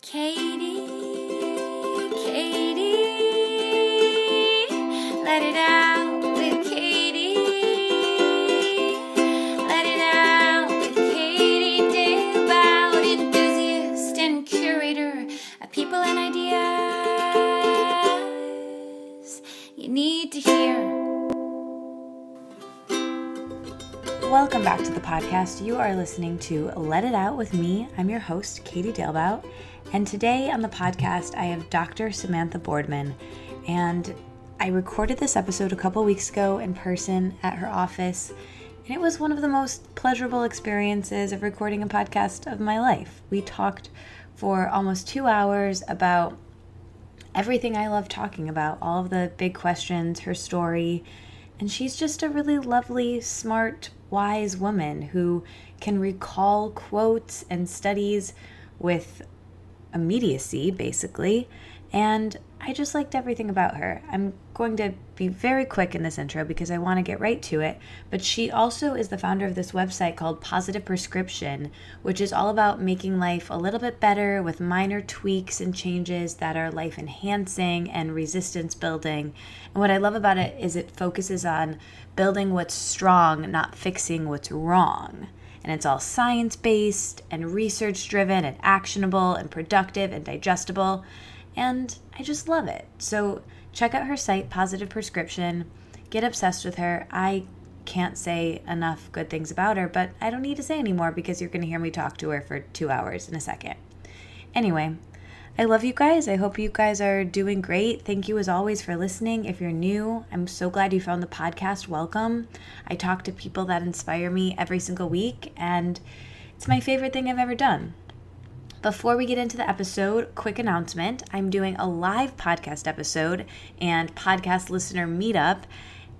Katie, let it out with Katie. Let it out with Katie Dalebout, enthusiast and curator of people and ideas you need to hear. Welcome back to the podcast. You are listening to Let It Out with me. I'm your host, Katie Dalebout. And today on the podcast, I have Dr. Samantha Boardman. And I recorded this episode a couple weeks ago in person at her office. And it was one of the most pleasurable experiences of recording a podcast of my life. We talked for almost 2 hours about everything I love talking about, all of the big questions, her story. And she's just a really lovely, smart, wise woman who can recall quotes and studies with immediacy, basically. And I just liked everything about her. I'm going to be very quick in this intro because I want to get right to it. But she also is the founder of this website called Positive Prescription, which is all about making life a little bit better with minor tweaks and changes that are life enhancing and resistance building. And what I love about it is it focuses on building what's strong, not fixing what's wrong. And it's all science-based and research-driven and actionable and productive and digestible. And I just love it. So check out her site, Positive Prescription. Get obsessed with her. I can't say enough good things about her, but I don't need to say anymore because you're going to hear me talk to her for 2 hours in a second. Anyway, I love you guys. I hope you guys are doing great. Thank you as always for listening. If you're new, I'm so glad you found the podcast. Welcome. I talk to people that inspire me every single week, and it's my favorite thing I've ever done. Before we get into the episode, quick announcement. I'm doing a live podcast episode and podcast listener meetup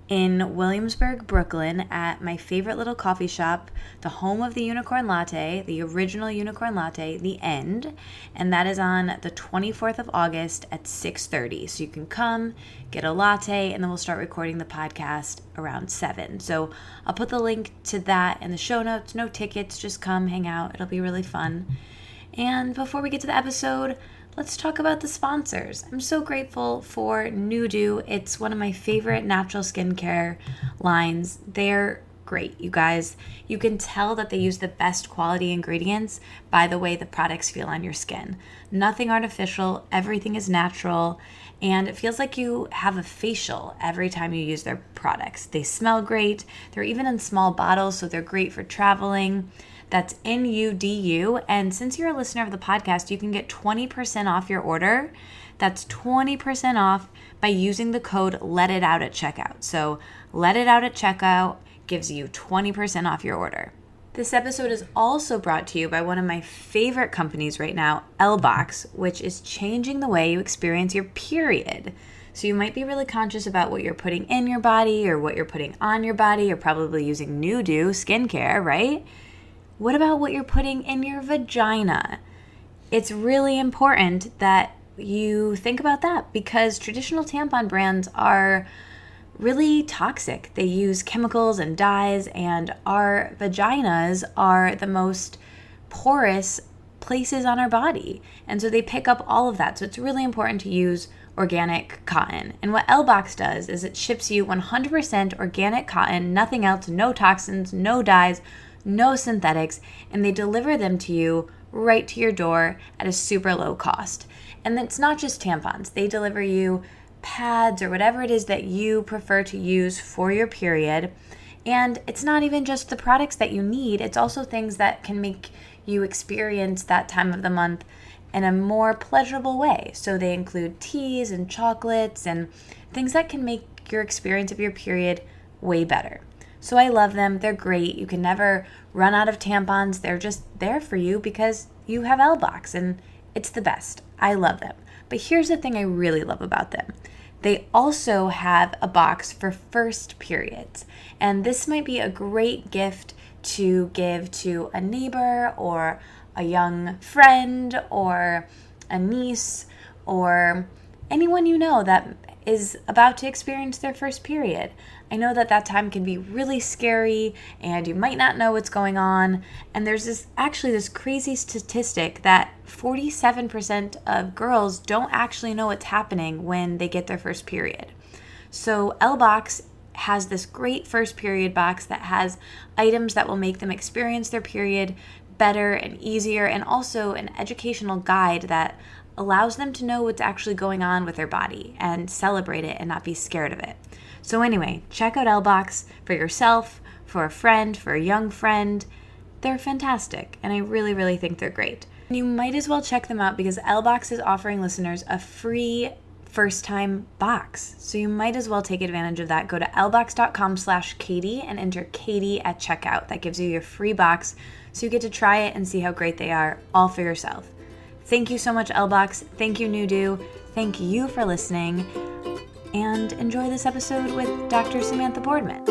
in Williamsburg, Brooklyn at my favorite little coffee shop, the home of the unicorn latte, the original unicorn latte, The End. And that is on the 24th of August at 6:30. So you can come, get a latte, and then we'll start recording the podcast around 7. So I'll put the link to that in the show notes. No tickets, just come hang out. It'll be really fun. And before we get to the episode, let's talk about the sponsors. I'm so grateful for Nudu. It's one of my favorite natural skincare lines. They're great, you guys. You can tell that they use the best quality ingredients by the way the products feel on your skin. Nothing artificial, everything is natural, and it feels like you have a facial every time you use their products. They smell great. They're even in small bottles, so they're great for traveling. That's NUDU. And since you're a listener of the podcast, you can get 20% off your order. That's 20% off by using the code LETITOUT at checkout. So Let It Out at checkout gives you 20% off your order. This episode is also brought to you by one of my favorite companies right now, L-Box, which is changing the way you experience your period. So you might be really conscious about what you're putting in your body or what you're putting on your body. You're probably using Nudu skincare, right? What about what you're putting in your vagina? It's really important that you think about that because traditional tampon brands are really toxic. They use chemicals and dyes, and our vaginas are the most porous places on our body. And so they pick up all of that. So it's really important to use organic cotton. And what L-Box does is it ships you 100% organic cotton, nothing else, no toxins, no dyes, no synthetics, and they deliver them to you right to your door at a super low cost. And it's not just tampons. They deliver you pads or whatever it is that you prefer to use for your period. And it's not even just the products that you need. It's also things that can make you experience that time of the month in a more pleasurable way. So they include teas and chocolates and things that can make your experience of your period way better. So I love them. They're great. You can never run out of tampons. They're just there for you because you have L-Box and it's the best. I love them. But here's the thing I really love about them. They also have a box for first periods. And this might be a great gift to give to a neighbor or a young friend or a niece or anyone you know that is about to experience their first period. I know that time can be really scary and you might not know what's going on. And there's this crazy statistic that 47% of girls don't actually know what's happening when they get their first period. So L-Box has this great first period box that has items that will make them experience their period better and easier, and also an educational guide that allows them to know what's actually going on with their body and celebrate it and not be scared of it. So anyway, check out L-Box for yourself, for a friend, for a young friend. They're fantastic, and I really, really think they're great. You might as well check them out because L-Box is offering listeners a free first-time box. So you might as well take advantage of that. Go to lbox.com/Katie and enter Katie at checkout. That gives you your free box, so you get to try it and see how great they are all for yourself. Thank you so much, L-Box. Thank you, Nudu. Thank you for listening. And enjoy this episode with Dr. Samantha Boardman.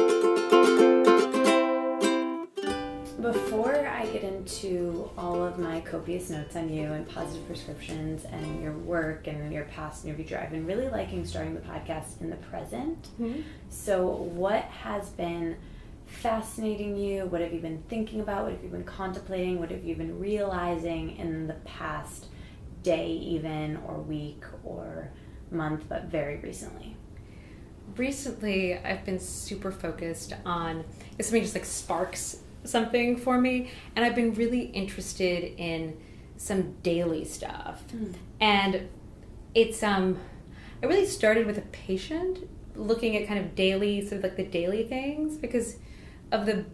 Before I get into all of my copious notes on you and positive prescriptions and your work and your past and your future, I've been really liking starting the podcast in the present. Mm-hmm. So what has been fascinating you? What have you been thinking about? What have you been contemplating? What have you been realizing in the past day even, or week, or month, but very recently? Recently, I've been super focused on, if something just like sparks something for me, and I've been really interested in some daily stuff. And it's I really started with a patient looking at kind of daily, sort of like the daily things, because of the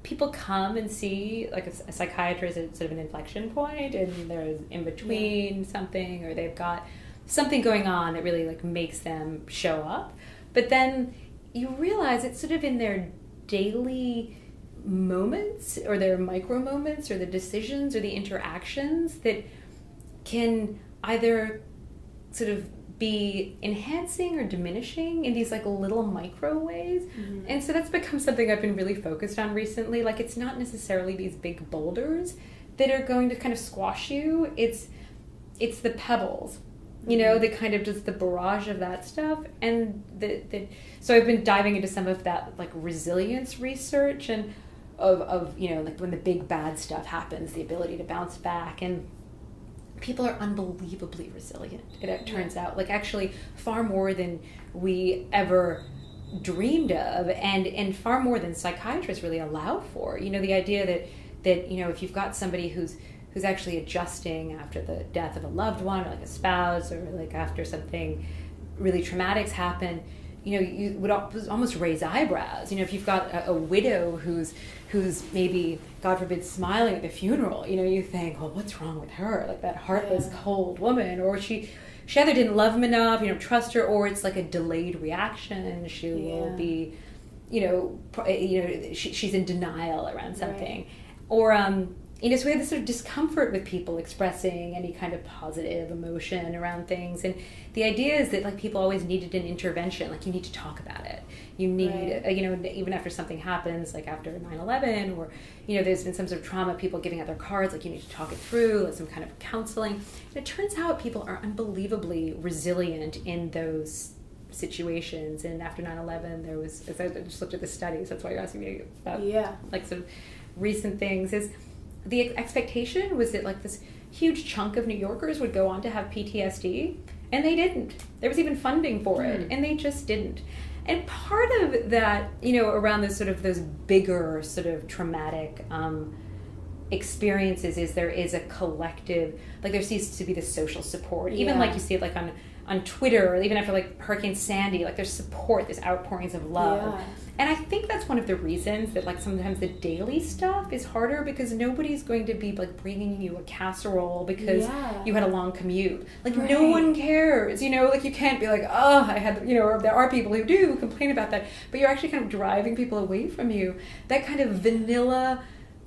people come and see like a psychiatrist at sort of an inflection point, and there's in between something, or they've got something going on that really like makes them show up. But then you realize it's sort of in their daily moments, or their micro moments, or the decisions, or the interactions that can either sort of be enhancing or diminishing in these like little micro ways. Mm-hmm. And so that's become something I've been really focused on recently. Like, it's not necessarily these big boulders that are going to kind of squash you. It's the pebbles, you know, the kind of just the barrage of that stuff. And so I've been diving into some of that like resilience research, and of you know, like when the big bad stuff happens, the ability to bounce back. And people are unbelievably resilient, it turns out, like actually far more than we ever dreamed of, and far more than psychiatrists really allow for. You know, the idea that you know, if you've got somebody who's actually adjusting after the death of a loved one, or like a spouse, or like after something really traumatic's happened, you know, you would almost raise eyebrows. You know, if you've got a widow who's maybe, God forbid, smiling at the funeral, you know, you think, well, what's wrong with her? Like that heartless, cold woman, or she either didn't love him enough, you know, trust her, or it's like a delayed reaction. She will be, she's in denial around something, or you know, so we have this sort of discomfort with people expressing any kind of positive emotion around things. And the idea is that like people always needed an intervention. Like, you need to talk about it. You need, you know, even after something happens, like after 9/11, or, you know, there's been some sort of trauma, people giving out their cards, like you need to talk it through, like some kind of counseling. And it turns out people are unbelievably resilient in those situations. And after 9/11, there was, as I just looked at the studies, that's why you're asking me about like sort of recent things, is the expectation was that like this huge chunk of New Yorkers would go on to have PTSD, and they didn't. There was even funding for it, and they just didn't. And part of that, you know, around those bigger sort of traumatic experiences is there is a collective, like there seems to be this social support. Even like you see it like on Twitter, or even after like Hurricane Sandy, like there's support, there's outpourings of love. Yeah. And I think that's one of the reasons that like sometimes the daily stuff is harder, because nobody's going to be like bringing you a casserole because you had a long commute. Like no one cares, you know, like you can't be like, oh, I had, you know, or there are people who do complain about that, but you're actually kind of driving people away from you. That kind of vanilla,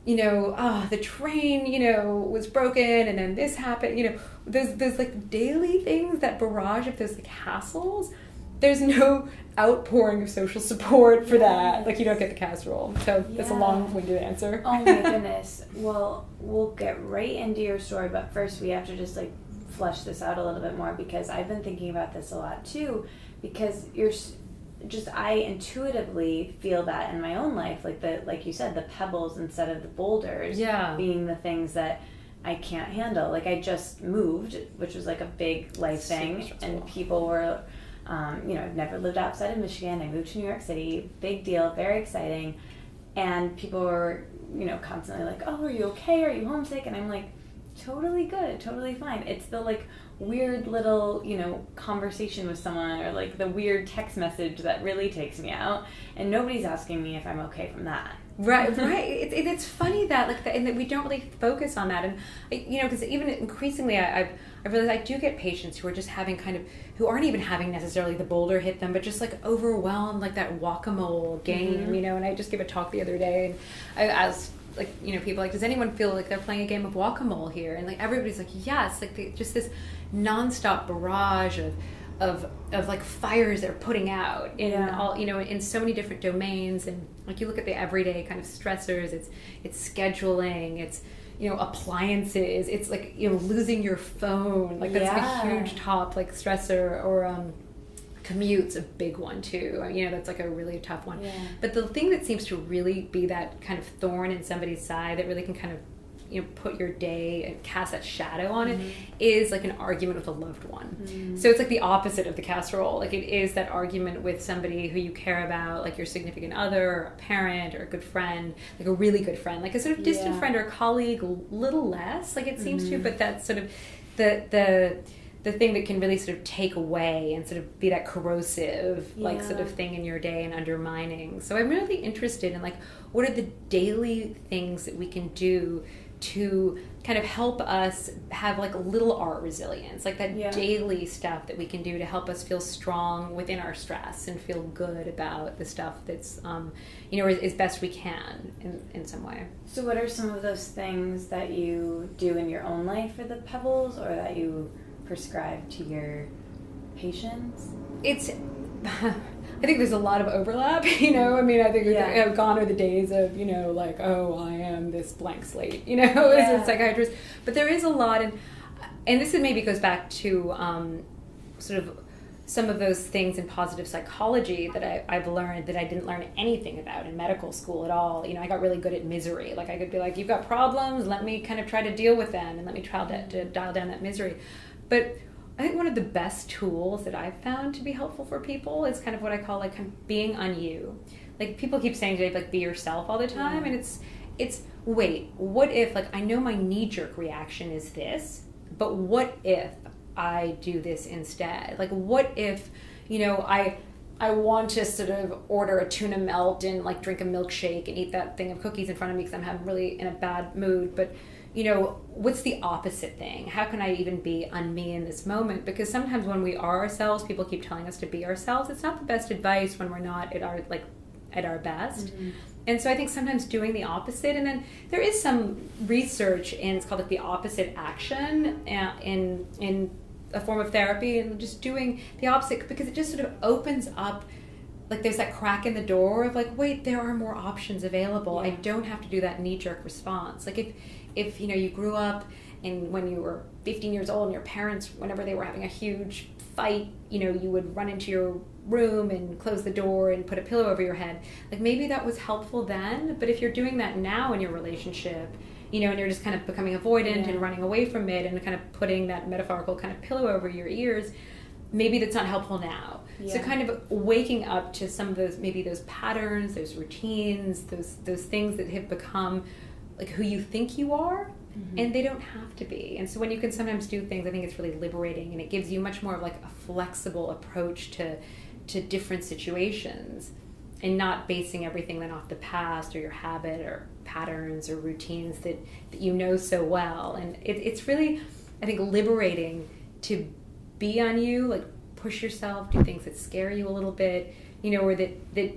you know, the train, you know, was broken and then this happened, you know, there's like daily things, that barrage of those like hassles. There's no outpouring of social support for that. Like you don't get the casserole. So that's a long-winded answer. Oh my goodness. Well, we'll get right into your story, but first we have to just like flesh this out a little bit more, because I've been thinking about this a lot too, because I intuitively feel that in my own life, like you said, the pebbles instead of the boulders being the things that I can't handle. Like, I just moved, which was like a big life thing, and people were, I've never lived outside of Michigan. I moved to New York City, big deal, very exciting, and people were, constantly like, oh, are you okay? Are you homesick? And I'm like, totally good, totally fine. It's the like weird little, conversation with someone, or like the weird text message that really takes me out, and nobody's asking me if I'm okay from that. Right. It's funny that and that we don't really focus on that, and because even increasingly I realize I do get patients who are just having who aren't even having necessarily the boulder hit them, but just like overwhelmed, like that whack-a-mole game, And I just gave a talk the other day, and I asked people, like, does anyone feel like they're playing a game of whack-a-mole here? And like everybody's like, yes, like just this nonstop barrage of like fires they're putting out in all, in so many different domains. And like you look at the everyday kind of stressors, it's scheduling, it's appliances, it's like losing your phone, like that's like a huge top like stressor, or commute's a big one too. That's like a really tough one. But the thing that seems to really be that kind of thorn in somebody's side that really can kind of put your day and cast that shadow on it is like an argument with a loved one. So it's like the opposite of the casserole. Like, it is that argument with somebody who you care about, like your significant other, or a parent, or a good friend, like a really good friend, like a sort of distant friend or a colleague, a little less, like it seems to, but that's sort of the thing that can really sort of take away and sort of be that corrosive, like sort of thing in your day and undermining. So I'm really interested in like, what are the daily things that we can do to kind of help us have like a little art resilience, like that daily stuff that we can do to help us feel strong within our stress and feel good about the stuff that's, as best we can in some way. So what are some of those things that you do in your own life for the pebbles, or that you prescribe to your patients? I think there's a lot of overlap, I think gone are the days of, like, oh, I am this blank slate, as a psychiatrist. But there is a lot, and this maybe goes back to sort of some of those things in positive psychology that I've learned that I didn't learn anything about in medical school at all. I got really good at misery. Like, I could be like, you've got problems, let me kind of try to deal with them, and let me try to dial down that misery. But I think one of the best tools that I've found to be helpful for people is kind of what I call like kind of being on you. Like, people keep saying today, like, be yourself all the time, and it's wait, what if, like, I know my knee-jerk reaction is this, but what if I do this instead? Like, what if, I want to sort of order a tuna melt and like drink a milkshake and eat that thing of cookies in front of me because I'm really in a bad mood, but what's the opposite thing? How can I even be on me in this moment? Because sometimes when we are ourselves, people keep telling us to be ourselves. It's not the best advice when we're not at our best. And so I think sometimes doing the opposite, and then there is some research it's called like the opposite action in a form of therapy, and just doing the opposite, because it just sort of opens up, like, there's that crack in the door of like, wait, there are more options available. I don't have to do that knee-jerk response. Like, if you grew up and when you were 15 years old and your parents, whenever they were having a huge fight, you would run into your room and close the door and put a pillow over your head. Like, maybe that was helpful then, but if you're doing that now in your relationship, and you're just kind of becoming avoidant and running away from it and kind of putting that metaphorical kind of pillow over your ears, maybe that's not helpful now. So kind of waking up to some of those, maybe those patterns, those routines, those things that have become like who you think you are, and they don't have to be. And so when you can sometimes do things, I think it's really liberating, and it gives you much more of like a flexible approach to different situations, and not basing everything then off the past or your habit or patterns or routines that you know so well. And it's really, I think, liberating to be on you, like push yourself, do things that scare you a little bit, or that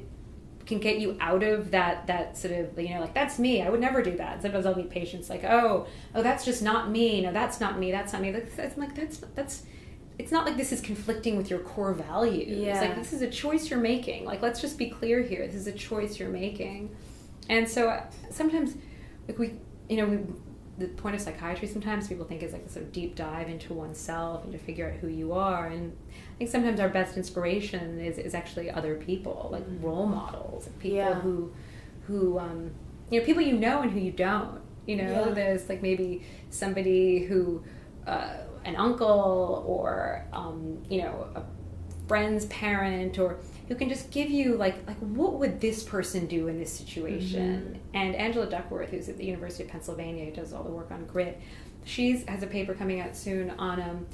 can get you out of that sort of, like, that's me, I would never do that. Sometimes I'll meet patients like, oh, that's just not me. No, that's not me. That's it's not like this is conflicting with your core values. It's like, this is a choice you're making. Like, let's just be clear here. This is a choice you're making. And so sometimes, like, we the point of psychiatry sometimes people think is like a sort of deep dive into oneself and to figure out who you are. And I think sometimes our best inspiration is actually other people, like role models, people who you know, people you know and who you don't. You know, there's like maybe somebody who, an uncle or, you know, a friend's parent, or who can just give you like what would this person do in this situation? And Angela Duckworth, who's at the University of Pennsylvania, who does all the work on grit, she has a paper coming out soon on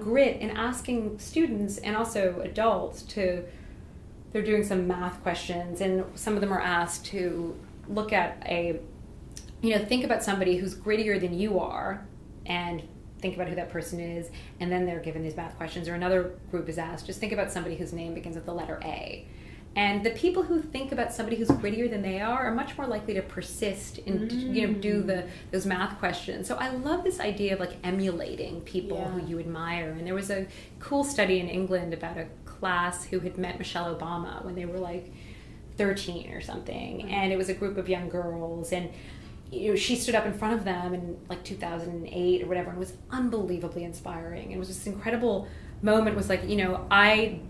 grit, and asking students and also adults they're doing some math questions, and some of them are asked to look at think about somebody who's grittier than you are, and think about who that person is, and then they're given these math questions. Or another group is asked, just think about somebody whose name begins with the letter A. And the people who think about somebody who's grittier than they are much more likely to persist and do those math questions. So I love this idea of like emulating people who you admire. And there was a cool study in England about a class who had met Michelle Obama when they were like 13 or something, and it was a group of young girls, and you know, she stood up in front of them in like 2008 or whatever, and it was unbelievably inspiring. And it was this incredible moment. It was like, you know, I'm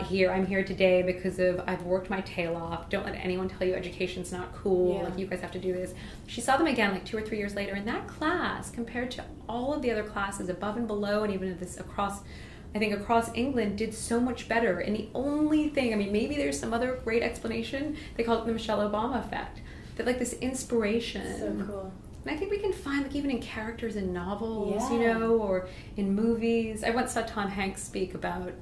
here today because of I've worked my tail off. Don't let anyone tell you education's not cool. Like, you guys have to do this. She saw them again like 2 or 3 years later, and that class, compared to all of the other classes above and below, and even this across England, did so much better. And the only thing, I mean, maybe there's some other great explanation, they call it the Michelle Obama effect, that like this inspiration. So cool. And I think we can find, like, even in characters in novels, you know, or in movies. I once saw Tom Hanks speak about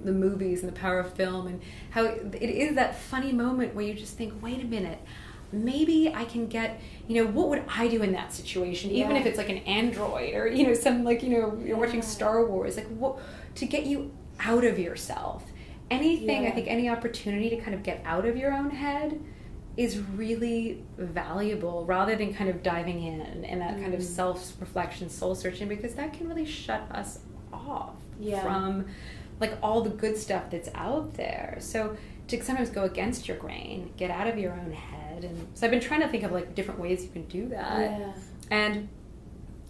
the movies and the power of film, and how it is that funny moment where you just think, wait a minute, maybe I can get, you know, what would I do in that situation? Even if it's like an android, or, you know, some, like, you know, you're watching Star Wars, like, what, to get you out of yourself. Anything, I think any opportunity to kind of get out of your own head is really valuable, rather than kind of diving in and that kind of self-reflection, soul-searching, because that can really shut us off from like all the good stuff that's out there. So to sometimes go against your grain, get out of your own head. And so I've been trying to think of like different ways you can do that. And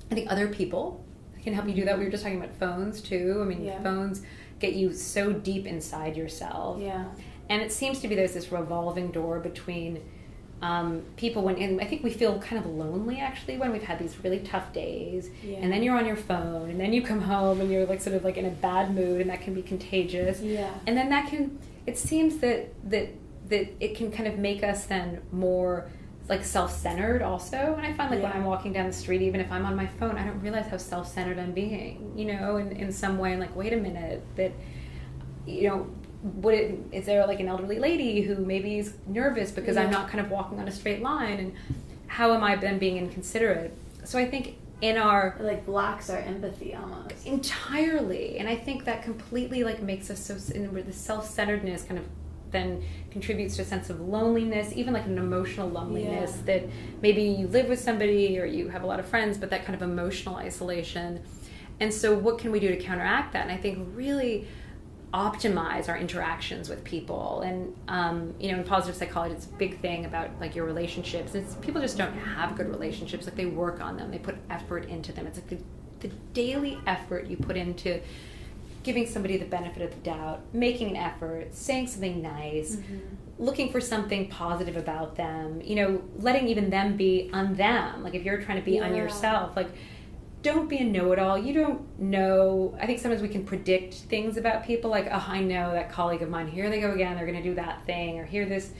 I think other people can help you do that. We were just talking about phones too. I mean, phones get you so deep inside yourself. And it seems to be there's this revolving door between people and I think we feel kind of lonely actually when we've had these really tough days, and then you're on your phone, and then you come home and you're like sort of like in a bad mood, and that can be contagious. And then it seems that it can kind of make us then more like self-centered also. And I find like when I'm walking down the street, even if I'm on my phone, I don't realize how self-centered I'm being, you know, in some way. And like, wait a minute, that, you know, is there like an elderly lady who maybe is nervous because I'm not kind of walking on a straight line, and how am I then being inconsiderate? So I think it like blocks our empathy almost entirely, and I think that completely like makes us so, where the self-centeredness kind of then contributes to a sense of loneliness, even like an emotional loneliness, that maybe you live with somebody or you have a lot of friends, but that kind of emotional isolation. And so what can we do to counteract that? And I think really optimize our interactions with people. And you know, in positive psychology, it's a big thing about like your relationships. People just don't have good relationships. Like, they work on them, they put effort into them. It's like the daily effort you put into giving somebody the benefit of the doubt, making an effort, saying something nice, looking for something positive about them, you know, letting even them be on them. Like, if you're trying to be on yourself, like, don't be a know-it-all. You don't know. I think sometimes we can predict things about people, like, oh, I know that colleague of mine, here they go again, they're going to do that thing, or here this,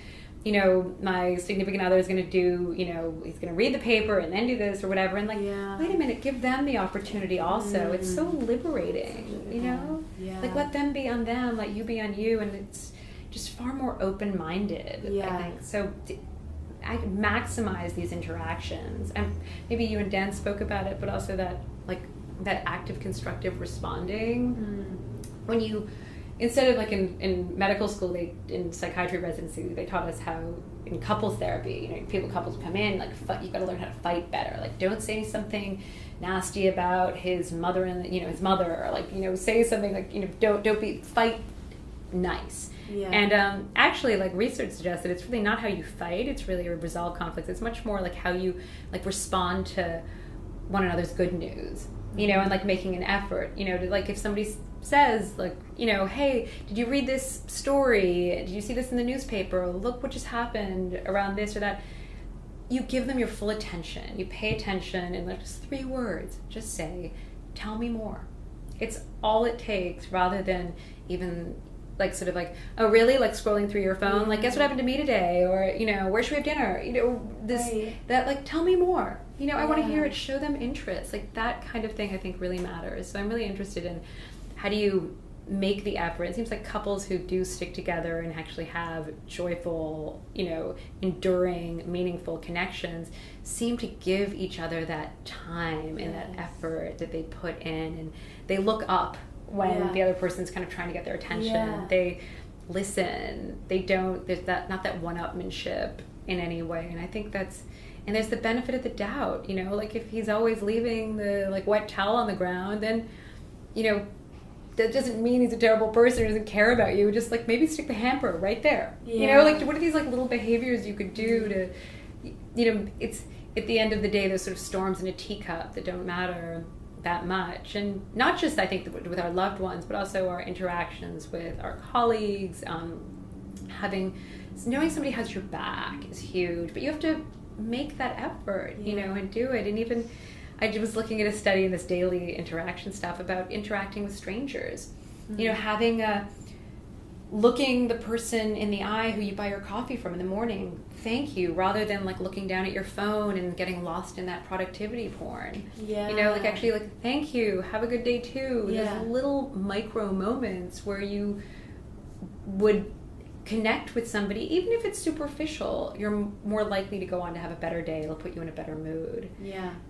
you know, my significant other is going to do, you know, he's going to read the paper and then do this or whatever. And like, wait a minute, give them the opportunity also. It's so liberating, you know? Like, let them be on them, let you be on you, and it's just far more open-minded, I think. So I maximize these interactions. And maybe you and Dan spoke about it, but also that, like, that active constructive responding. When you, instead of like in medical school, in psychiatry residency, they taught us how in couples therapy, you know, couples come in, like, you got to learn how to fight better. Like, don't say something nasty about his mother, and, you know, his mother, or like, you know, say something like, you know, don't fight nice. Yeah. And actually, like, research suggests that it's really not how you fight, it's really a resolve conflicts. It's much more like how you like respond to one another's good news, you know, and like making an effort, you know, to, like, if somebody says, like, you know, hey, did you read this story? Did you see this in the newspaper? Look what just happened around this or that. You give them your full attention. You pay attention in like just 3 words. Just say, tell me more. It's all it takes, rather than even like sort of like, oh really, like scrolling through your phone, like, guess what happened to me today, or, you know, where should we have dinner, you know, this that, like, tell me more, you know, I want to hear it. Show them interest, like that kind of thing I think really matters. So I'm really interested in how do you make the effort. It seems like couples who do stick together and actually have joyful, you know, enduring, meaningful connections seem to give each other that time and that effort that they put in, and they look up when the other person's kind of trying to get their attention. They listen. They don't, there's that, not that one-upmanship in any way. And I think that's, and there's the benefit of the doubt, you know, like if he's always leaving the like wet towel on the ground, then, you know, that doesn't mean he's a terrible person or doesn't care about you. Just like maybe stick the hamper right there. You know, like what are these like little behaviors you could do to, you know, it's at the end of the day, those sort of storms in a teacup that don't matter that much. And not just, I think, with our loved ones, but also our interactions with our colleagues. Knowing somebody has your back is huge, but you have to make that effort, you know, and do it. And even, I was looking at a study in this daily interaction stuff about interacting with strangers. You know, having looking the person in the eye who you buy your coffee from in the morning, thank you, rather than like looking down at your phone and getting lost in that productivity porn. You know, like actually like, thank you, have a good day too. There's little micro moments where you would connect with somebody, even if it's superficial, you're more likely to go on to have a better day. It'll put you in a better mood.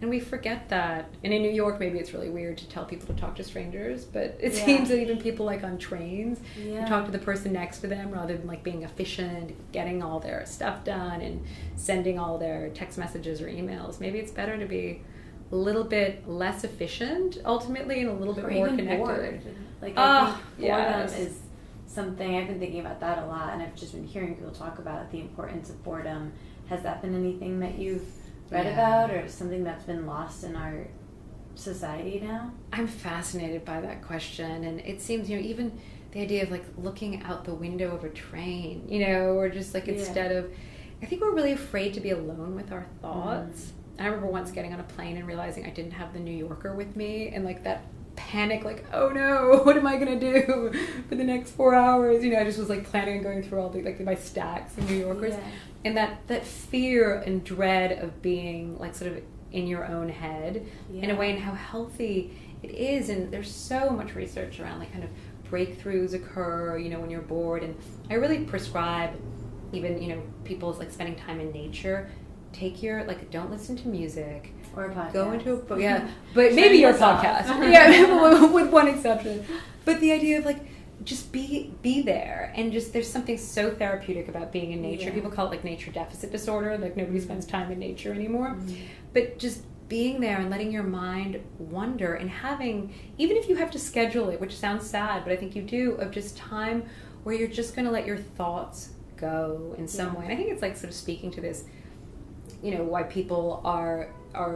And we forget that. And in New York, maybe it's really weird to tell people to talk to strangers, but it seems that even people like on trains, you talk to the person next to them rather than like being efficient, getting all their stuff done and sending all their text messages or emails. Maybe it's better to be a little bit less efficient ultimately and a little bit more connected. Bored. Like I think boredom is something I've been thinking about that a lot, and I've just been hearing people talk about the importance of boredom. Has that been anything that you've read about, or something that's been lost in our society now? I'm fascinated by that question, and it seems, you know, even the idea of like looking out the window of a train, you know, or just like instead of, I think we're really afraid to be alone with our thoughts. I remember once getting on a plane and realizing I didn't have the New Yorker with me, and like that panic, like, oh no, what am I gonna do for the next 4 hours? You know, I just was like planning on going through all the like my stacks of New Yorkers, and that fear and dread of being like sort of in your own head in a way, and how healthy it is. And there's so much research around like kind of breakthroughs occur, you know, when you're bored. And I really prescribe, even, you know, people's like spending time in nature. Take your, like, don't listen to music. Or a podcast. Go into a book, but maybe your podcast. With one exception. But the idea of, like, just be there. And just, there's something so therapeutic about being in nature. People call it, like, nature deficit disorder. Like, nobody spends time in nature anymore. But just being there and letting your mind wander, and having, even if you have to schedule it, which sounds sad, but I think you do, of just time where you're just going to let your thoughts go in some way. And I think it's, like, sort of speaking to this, you know, why people are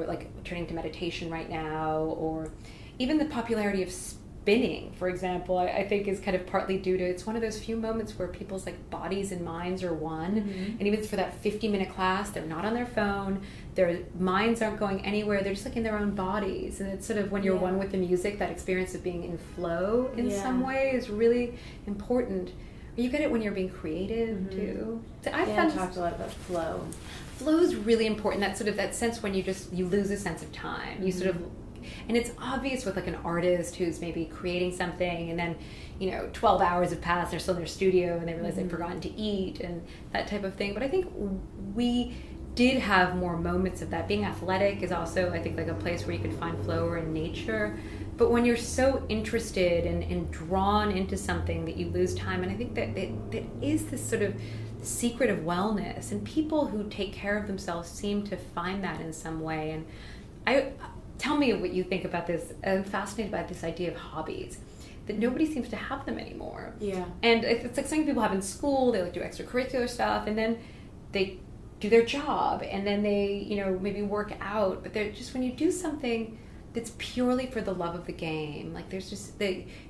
like turning to meditation right now, or even the popularity of spinning, for example, I think is kind of partly due to, it's one of those few moments where people's like bodies and minds are one. And even for that 50-minute class, they're not on their phone, their minds aren't going anywhere, they're just like in their own bodies. And it's sort of when you're one with the music, that experience of being in flow in some way is really important. You get it when you're being creative too. So I talked a lot about flow. Flow is really important. That sort of, that sense when you lose a sense of time. You sort of, and it's obvious with like an artist who's maybe creating something, and then, you know, 12 hours have passed, they're still in their studio and they realize they've forgotten to eat and that type of thing. But I think we did have more moments of that. Being athletic is also, I think, like a place where you could find flow, or in nature. But when you're so interested and drawn into something that you lose time, and I think that is this sort of secret of wellness, and people who take care of themselves seem to find that in some way. And tell me what you think about this. I'm fascinated by this idea of hobbies, that nobody seems to have them anymore. Yeah. And it's like something people have in school, they like do extracurricular stuff, and then they do their job, and then they, maybe work out, but they're just, when you do something that's purely for the love of the game, like there's just,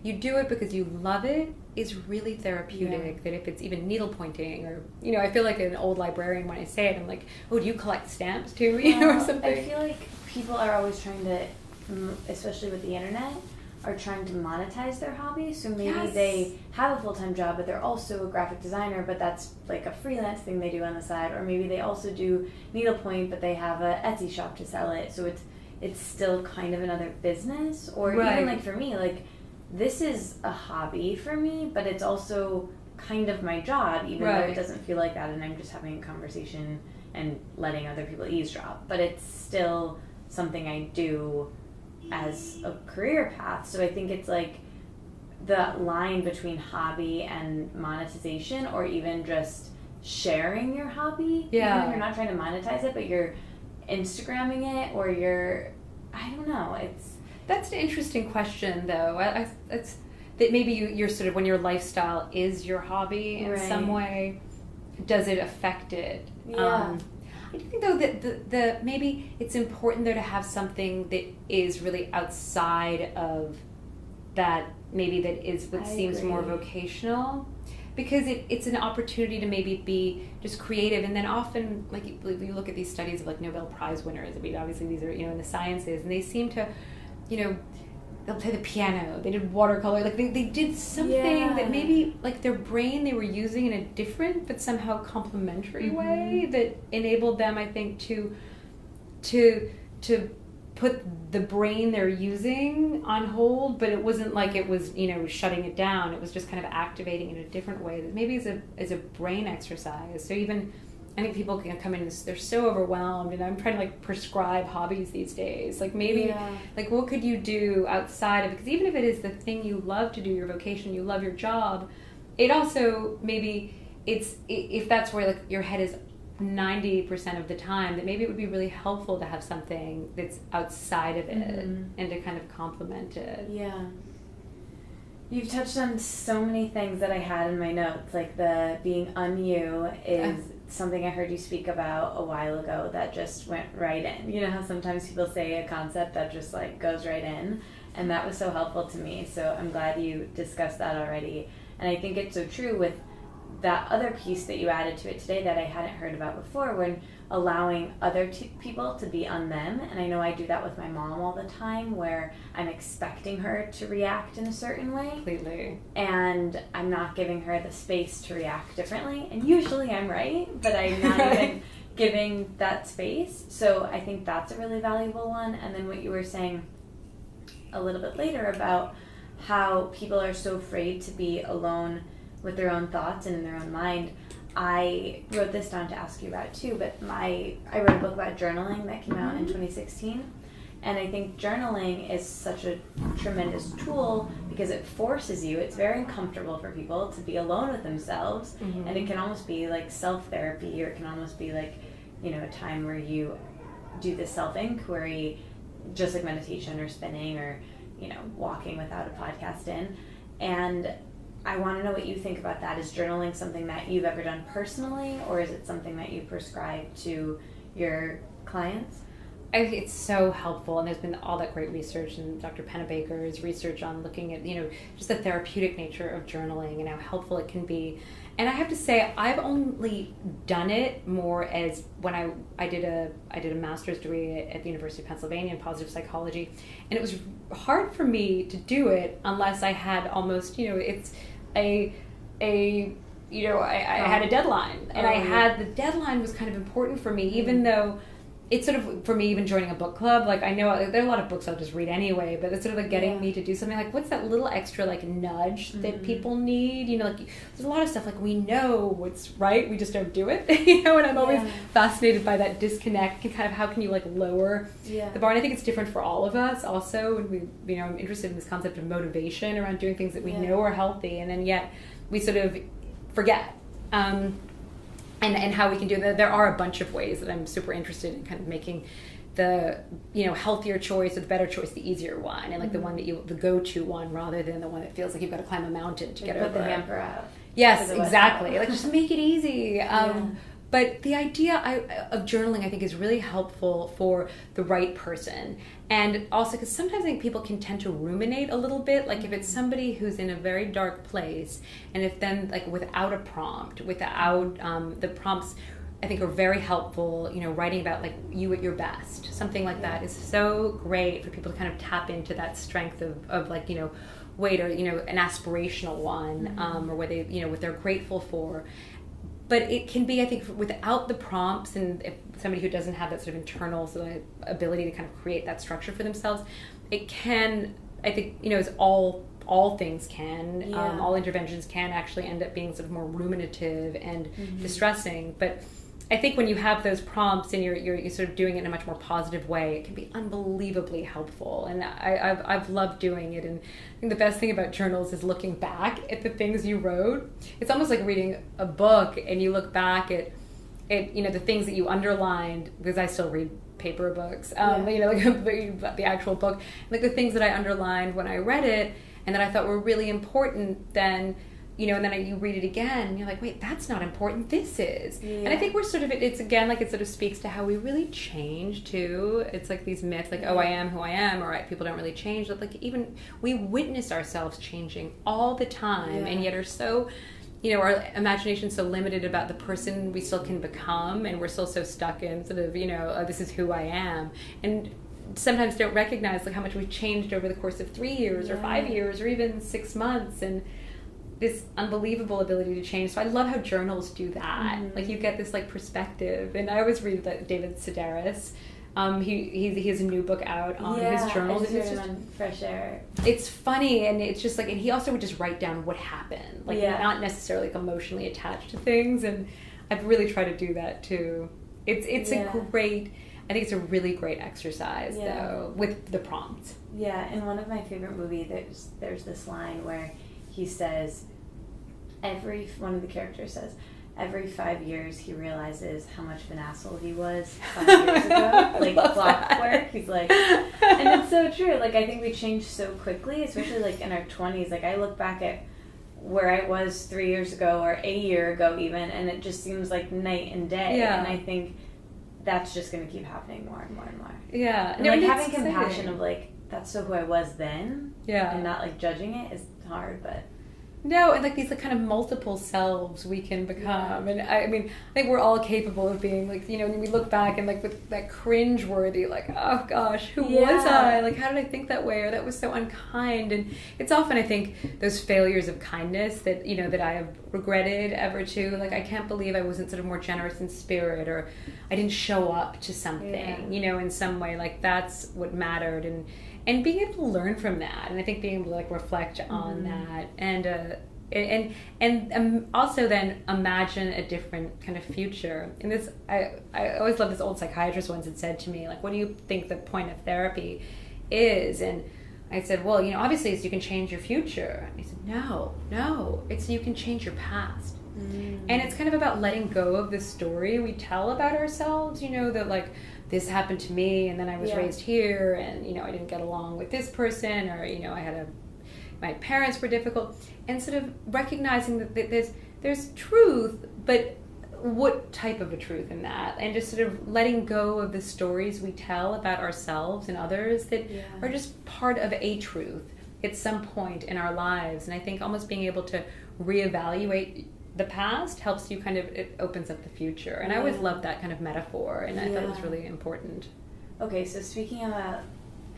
you do it because you love it, is really therapeutic. Yeah. That if it's even needle pointing, or, I feel like an old librarian when I say it, I'm like, oh, do you collect stamps too, or something? I feel like people are always trying to, especially with the internet, are trying to monetize their hobby. So maybe they have a full-time job, but they're also a graphic designer, but that's like a freelance thing they do on the side. Or maybe they also do needlepoint, but they have a Etsy shop to sell it. So it's still kind of another business. Or even like for me, like this is a hobby for me, but it's also kind of my job, even though it doesn't feel like that, and I'm just having a conversation and letting other people eavesdrop. But it's still something I do as a career path. So I think it's like the line between hobby and monetization, or even just sharing your hobby. Even if you're not trying to monetize it, but you're Instagramming it, or I don't know. That's an interesting question, though. It's that maybe you're sort of, when your lifestyle is your hobby in some way, does it affect it? Yeah. I do think, though, that the maybe it's important, though, to have something that is really outside of that, maybe that is what seems more vocational, because it's an opportunity to maybe be just creative. And then often, like, you look at these studies of like Nobel Prize winners. I mean, obviously these are in the sciences, and they seem to, they'll play the piano, they did watercolor, like they did something that maybe like their brain they were using in a different but somehow complementary way that enabled them, I think, to put the brain they're using on hold, but it wasn't like it was shutting it down. It was just kind of activating in a different way that maybe is a brain exercise. So even I think people can come in and they're so overwhelmed, and I'm trying to like prescribe hobbies these days. Like maybe, like what could you do outside of it? Because even if it is the thing you love to do, your vocation, you love your job, it also maybe if that's where like your head is 90% of the time, that maybe it would be really helpful to have something that's outside of it and to kind of complement it. Yeah. You've touched on so many things that I had in my notes, like the being you is something I heard you speak about a while ago that just went right in. You know how sometimes people say a concept that just like goes right in, and that was so helpful to me. So I'm glad you discussed that already. And I think it's so true with that other piece that you added to it today that I hadn't heard about before, when allowing other people to be on them. And I know I do that with my mom all the time, where I'm expecting her to react in a certain way. Completely. And I'm not giving her the space to react differently. And usually I'm right, but I'm not even giving that space. So I think that's a really valuable one. And then what you were saying a little bit later about how people are so afraid to be alone with their own thoughts and in their own mind. I wrote this down to ask you about too, but I wrote a book about journaling that came out in 2016, and I think journaling is such a tremendous tool because it forces you, it's very uncomfortable for people to be alone with themselves, and it can almost be like self-therapy, or it can almost be like, a time where you do this self-inquiry, just like meditation or spinning or, walking without a podcast in. And I want to know what you think about that. Is journaling something that you've ever done personally, or is it something that you prescribe to your clients? I think it's so helpful, and there's been all that great research, and Dr. Pennebaker's research on looking at, just the therapeutic nature of journaling and how helpful it can be. And I have to say, I've only done it more as when I did a master's degree at the University of Pennsylvania in positive psychology, and it was hard for me to do it unless I had almost, I had a deadline, and I had the deadline was kind of important for me, even though it's sort of, for me, even joining a book club, like I know there are a lot of books I'll just read anyway, but it's sort of like getting me to do something like, what's that little extra like nudge that people need? Like there's a lot of stuff like we know what's right, we just don't do it, and I'm always fascinated by that disconnect and kind of how can you like lower the bar. And I think it's different for all of us also, and I'm interested in this concept of motivation around doing things that we know are healthy, and then yet we sort of forget. And how we can do that. There are a bunch of ways that I'm super interested in kind of making the healthier choice or the better choice, the easier one, and like the one that the go-to one, rather than the one that feels like you've got to climb a mountain to get over. Put the hamper out. Yes, exactly. Like just make it easy. But the idea of journaling, I think, is really helpful for the right person. And also because sometimes I think people can tend to ruminate a little bit. Like if it's somebody who's in a very dark place, and if then like without a prompt, without the prompts, I think are very helpful, writing about like you at your best. Something like that is so great for people to kind of tap into that strength of like, wait, or, an aspirational one, or where they, what they're grateful for. But it can be, I think, without the prompts, and if somebody who doesn't have that sort of internal sort of ability to kind of create that structure for themselves, it can, I think, as all things can, all interventions can actually end up being sort of more ruminative and distressing. But I think when you have those prompts and you're sort of doing it in a much more positive way, it can be unbelievably helpful. And I've loved doing it. And I think the best thing about journals is looking back at the things you wrote. It's almost like reading a book, and you look back at the things that you underlined, because I still read paper books, like the actual book, like the things that I underlined when I read it and that I thought were really important, then and then you read it again, and you're like, wait, that's not important, this is. Yeah. And I think we're sort of, it's again, like it sort of speaks to how we really change too. It's like these myths, like, oh, I am who I am, or people don't really change. But like even we witness ourselves changing all the time, and yet are so, our imagination's so limited about the person we still can become, and we're still so stuck in sort of, oh, this is who I am. And sometimes don't recognize like how much we've changed over the course of 3 years or 5 years or even 6 months, and this unbelievable ability to change. So I love how journals do that. Like you get this like perspective. And I always read that David Sedaris. He has a new book out on his journals. It's just on Fresh Air. It's funny, and it's just like, and he also would just write down what happened, like not necessarily like emotionally attached to things. And I've really tried to do that too. It's a great. I think it's a really great exercise though with the prompts. Yeah, in one of my favorite movies, there's this line where he says, one of the characters says, every 5 years he realizes how much of an asshole he was 5 years ago. Like clockwork. He's like, and it's so true. Like I think we change so quickly, especially like in our 20s. Like I look back at where I was 3 years ago or a year ago even, and it just seems like night and day. Yeah. And I think that's just going to keep happening more and more and more. Yeah. And like having compassion of like, that's so who I was then. Yeah. And not like judging it is hard, but. No, and like these like kind of multiple selves we can become. And I mean, I think we're all capable of being like, when we look back and like with that cringe-worthy, like, oh gosh, who was I? Like, how did I think that way? Or that was so unkind. And it's often, I think, those failures of kindness that, that I have regretted ever too. Like, I can't believe I wasn't sort of more generous in spirit, or I didn't show up to something, in some way. Like, that's what mattered. And being able to learn from that, and I think being able to like reflect on that, and also then imagine a different kind of future. And this, I always love this old psychiatrist once had said to me, like, what do you think the point of therapy is? And I said, well, obviously it's you can change your future. And he said, no, it's you can change your past. And it's kind of about letting go of the story we tell about ourselves, that like, this happened to me, and then I was raised here, and I didn't get along with this person, or my parents were difficult, and sort of recognizing that there's truth, but what type of a truth in that, and just sort of letting go of the stories we tell about ourselves and others that are just part of a truth at some point in our lives. And I think almost being able to reevaluate the past helps you it opens up the future. And I always loved that kind of metaphor, and I thought it was really important. Okay, so speaking about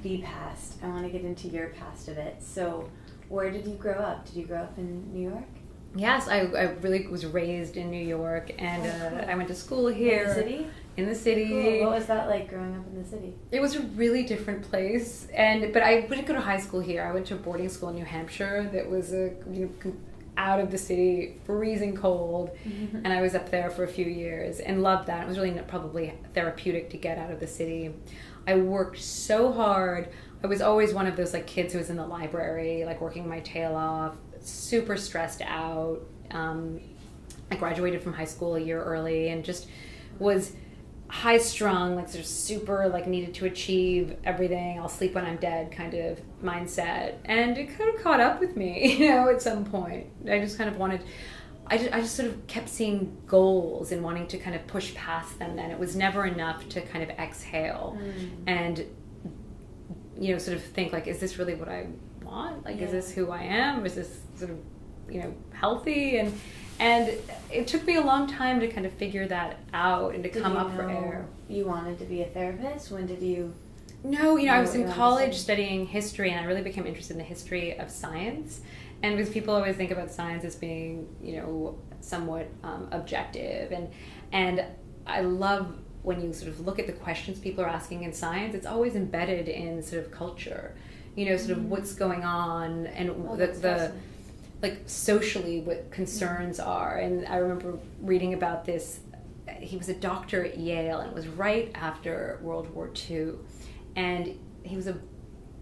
the past, I want to get into your past a bit. So where did you grow up? Did you grow up in New York? Yes, I really was raised in New York, and cool. I went to school here. In the city? In the city. Cool. What was that like growing up in the city? It was a really different place, but I wouldn't go to high school here. I went to a boarding school in New Hampshire that was out of the city, freezing cold, and I was up there for a few years and loved that. It was really probably therapeutic to get out of the city. I worked so hard. I was always one of those like kids who was in the library, like working my tail off, super stressed out. I graduated from high school a year early and just was high strung, like sort of super like needed to achieve everything, I'll sleep when I'm dead kind of mindset. And it kind of caught up with me, you know, at some point. I just kind of wanted, I just sort of kept seeing goals and wanting to kind of push past them. Then it was never enough to kind of exhale and, you know, sort of think like, is this really what I want? Like, is this who I am? Is this sort of, you know, healthy? And it took me a long time to kind of figure that out and to come up for air. You wanted to be a therapist? When did you? No, you know, I was in college studying history, and I really became interested in the history of science. And because people always think about science as being, you know, somewhat objective, and I love when you sort of look at the questions people are asking in science. It's always embedded in sort of culture, you know, sort of what's going on and the like socially what concerns are. And I remember reading about this. He was a doctor at Yale, and it was right after World War II, and he was a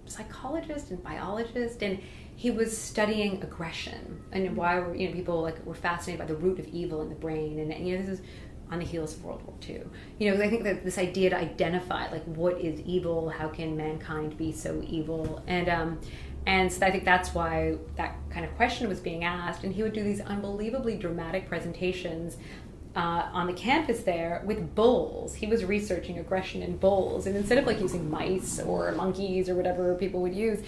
psychologist and biologist, and he was studying aggression and why you know people like were fascinated by the root of evil in the brain. And you know, this is on the heels of World War II. You know, I think that this idea to identify like what is evil, how can mankind be so evil, and so I think that's why that kind of question was being asked. And he would do these unbelievably dramatic presentations on the campus there with bulls. He was researching aggression in bulls, and instead of like using mice or monkeys or whatever people would use,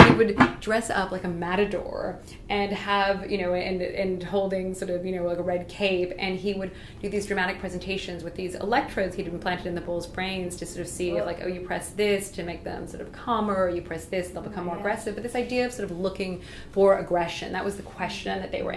he would dress up like a matador and have, you know, and holding sort of, you know, like a red cape, and he would do these dramatic presentations with these electrodes he'd implanted in the bulls' brains to sort of see if like, oh, you press this to make them sort of calmer, or you press this, they'll become more aggressive. But this idea of sort of looking for aggression, that was the question that they were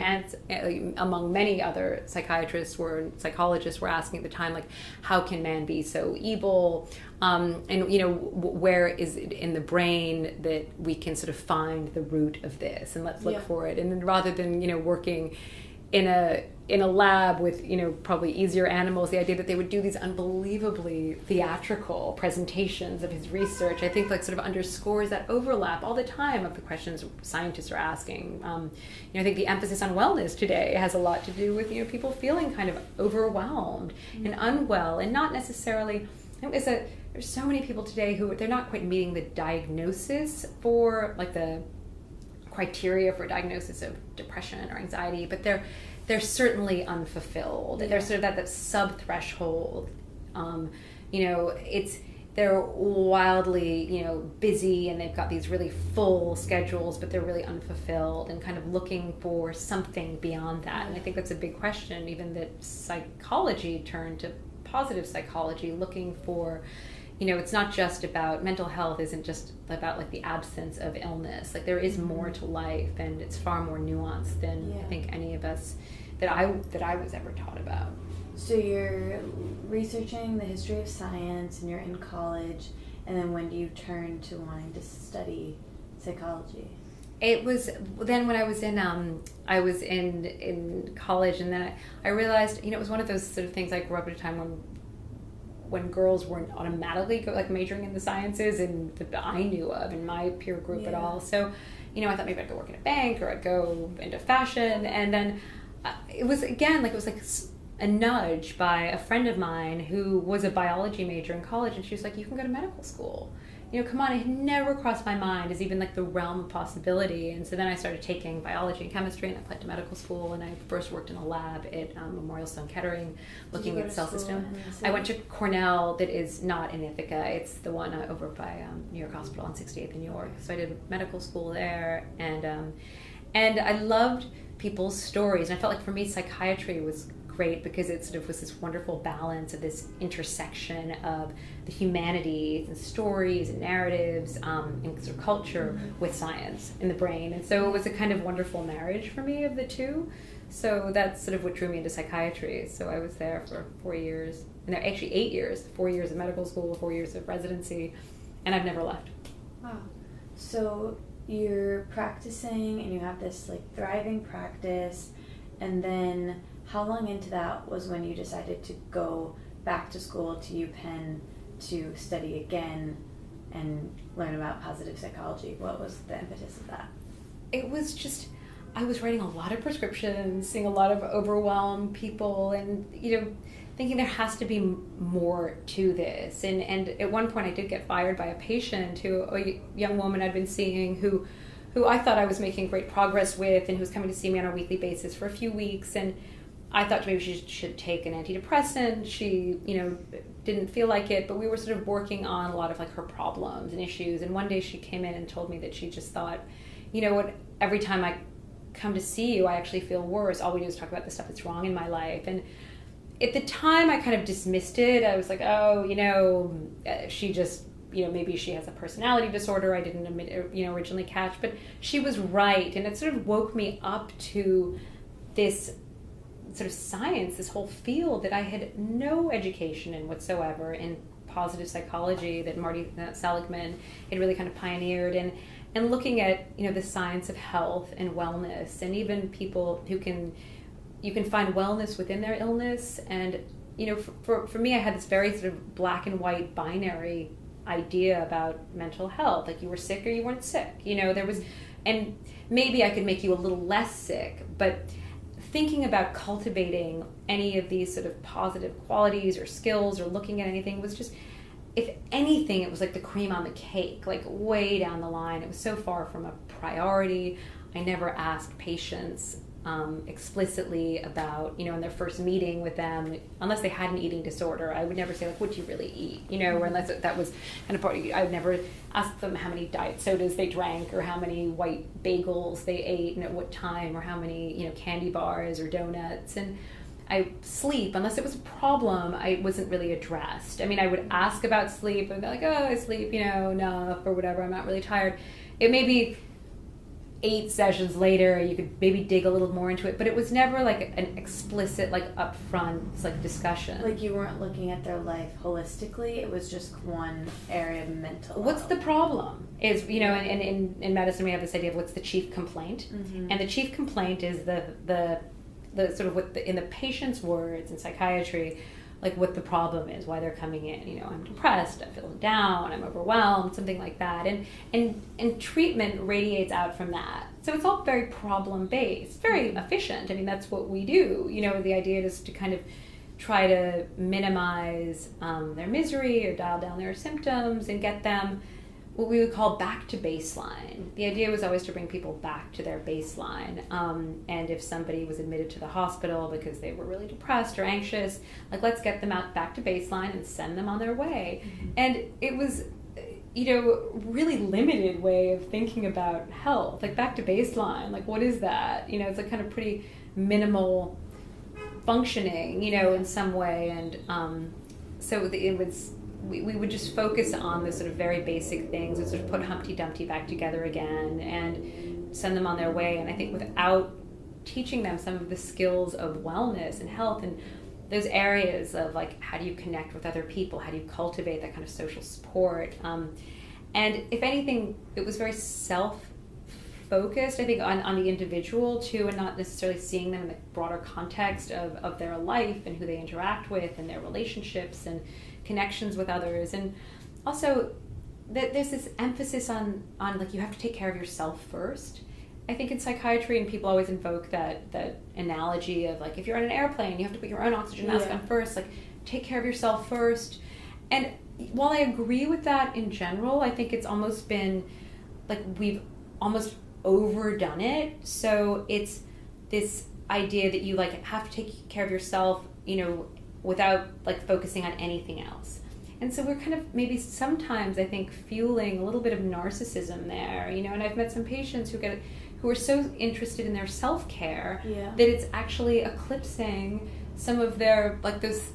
among many other psychiatrists psychologists were asking at the time, like, how can man be so evil? And, you know, where is it in the brain that we can sort of find the root of this, and let's look for it. And then rather than, you know, working in a lab with, you know, probably easier animals, the idea that they would do these unbelievably theatrical presentations of his research, I think like sort of underscores that overlap all the time of the questions scientists are asking. You know, I think the emphasis on wellness today has a lot to do with, you know, people feeling kind of overwhelmed and unwell, and not necessarily, there's so many people today who they're not quite meeting the diagnosis for like the criteria for diagnosis of depression or anxiety, but they're certainly unfulfilled. They're sort of at that sub-threshold. You know, they're wildly, you know, busy, and they've got these really full schedules, but they're really unfulfilled and kind of looking for something beyond that. And I think that's a big question, even that psychology turned to positive psychology, looking for, you know, it's not just about mental health, isn't just about like the absence of illness. Like there is more to life, and it's far more nuanced than I think any of us that I was ever taught about. So you're researching the history of science, and you're in college, and then when do you turn to wanting to study psychology? It was then when I was in college, and then I realized, you know, it was one of those sort of things I grew up at a time when girls weren't automatically like majoring in the sciences and that I knew of in my peer group at all. So, you know, I thought maybe I'd go work in a bank, or I'd go into fashion. And then it was like a nudge by a friend of mine who was a biology major in college, and she was like, you can go to medical school. You know, come on, it had never crossed my mind as even like the realm of possibility. And so then I started taking biology and chemistry, and I applied to medical school, and I first worked in a lab at Memorial Sloan Kettering looking at cell system. I went to Cornell, that is not in Ithaca. It's the one over by New York Hospital on 68th in New York. So I did medical school there, and I loved people's stories. And I felt like for me, psychiatry was great because it sort of was this wonderful balance of this intersection of the humanities and stories and narratives and sort of culture with science in the brain. And so it was a kind of wonderful marriage for me of the two. So that's sort of what drew me into psychiatry. So I was there for 4 years, and actually 8 years, 4 years of medical school, 4 years of residency, and I've never left. Wow. So you're practicing, and you have this like thriving practice, and then how long into that was when you decided to go back to school to UPenn to study again and learn about positive psychology? What was the impetus of that? It was just, I was writing a lot of prescriptions, seeing a lot of overwhelmed people, and thinking there has to be more to this. And at one point I did get fired by a patient, a young woman I'd been seeing who I thought I was making great progress with, and who was coming to see me on a weekly basis for a few weeks. And I thought maybe she should take an antidepressant. She, didn't feel like it, but we were sort of working on a lot of like her problems and issues. And one day she came in and told me that she just thought, what, every time I come to see you, I actually feel worse. All we do is talk about the stuff that's wrong in my life. And at the time I kind of dismissed it. I was like, she just, maybe she has a personality disorder. I didn't originally catch, but she was right. And it sort of woke me up to this sort of science, this whole field that I had no education in whatsoever, in positive psychology that Marty Seligman had really kind of pioneered, and looking at the science of health and wellness, and even people who you can find wellness within their illness. And for me, I had this very sort of black and white binary idea about mental health, like you were sick or you weren't sick. There was, and maybe I could make you a little less sick, but thinking about cultivating any of these sort of positive qualities or skills or looking at anything was just, if anything, it was like the cream on the cake, like way down the line. It was so far from a priority. I never asked patients explicitly about, in their first meeting with them, unless they had an eating disorder, I would never say, like, what do you really eat? Or unless that was kind of part of, I would never ask them how many diet sodas they drank, or how many white bagels they ate, and at what time, or how many, candy bars or donuts. And sleep, unless it was a problem, I wasn't really addressed. I mean, I would ask about sleep, and they're like, oh, I sleep, enough, or whatever, I'm not really tired. It may be 8 sessions later, you could maybe dig a little more into it, but it was never like an explicit, like upfront, like discussion. Like you weren't looking at their life holistically. It was just one area of mental. What's the problem? Is and in medicine we have this idea of what's the chief complaint, and the chief complaint is the sort of what in the patient's words in psychiatry, like what the problem is, why they're coming in. I'm depressed, I feel down, I'm overwhelmed, something like that. And treatment radiates out from that. So it's all very problem-based, very efficient. I mean, that's what we do. The idea is to kind of try to minimize their misery or dial down their symptoms and get them what we would call back to baseline. The idea was always to bring people back to their baseline. And if somebody was admitted to the hospital because they were really depressed or anxious, like, let's get them out back to baseline and send them on their way. And it was, really limited way of thinking about health, like back to baseline. Like, what is that? It's like kind of pretty minimal functioning, in some way. And so it was, we would just focus on the sort of very basic things and sort of put Humpty Dumpty back together again and send them on their way. And I think without teaching them some of the skills of wellness and health and those areas of, like, how do you connect with other people? How do you cultivate that kind of social support? And if anything, it was very self-focused, I think, on the individual too, and not necessarily seeing them in the broader context of their life and who they interact with and their relationships and connections with others. And also there's this emphasis on like, you have to take care of yourself first. I think in psychiatry, and people always invoke that analogy of, like, if you're on an airplane, you have to put your own oxygen mask on first, like, take care of yourself first. And while I agree with that in general, I think it's almost been like we've almost overdone it. So it's this idea that you, like, have to take care of yourself, without, like, focusing on anything else. And so we're kind of maybe sometimes, I think, fueling a little bit of narcissism there, and I've met some patients who are so interested in their self-care that it's actually eclipsing some of their, like, those,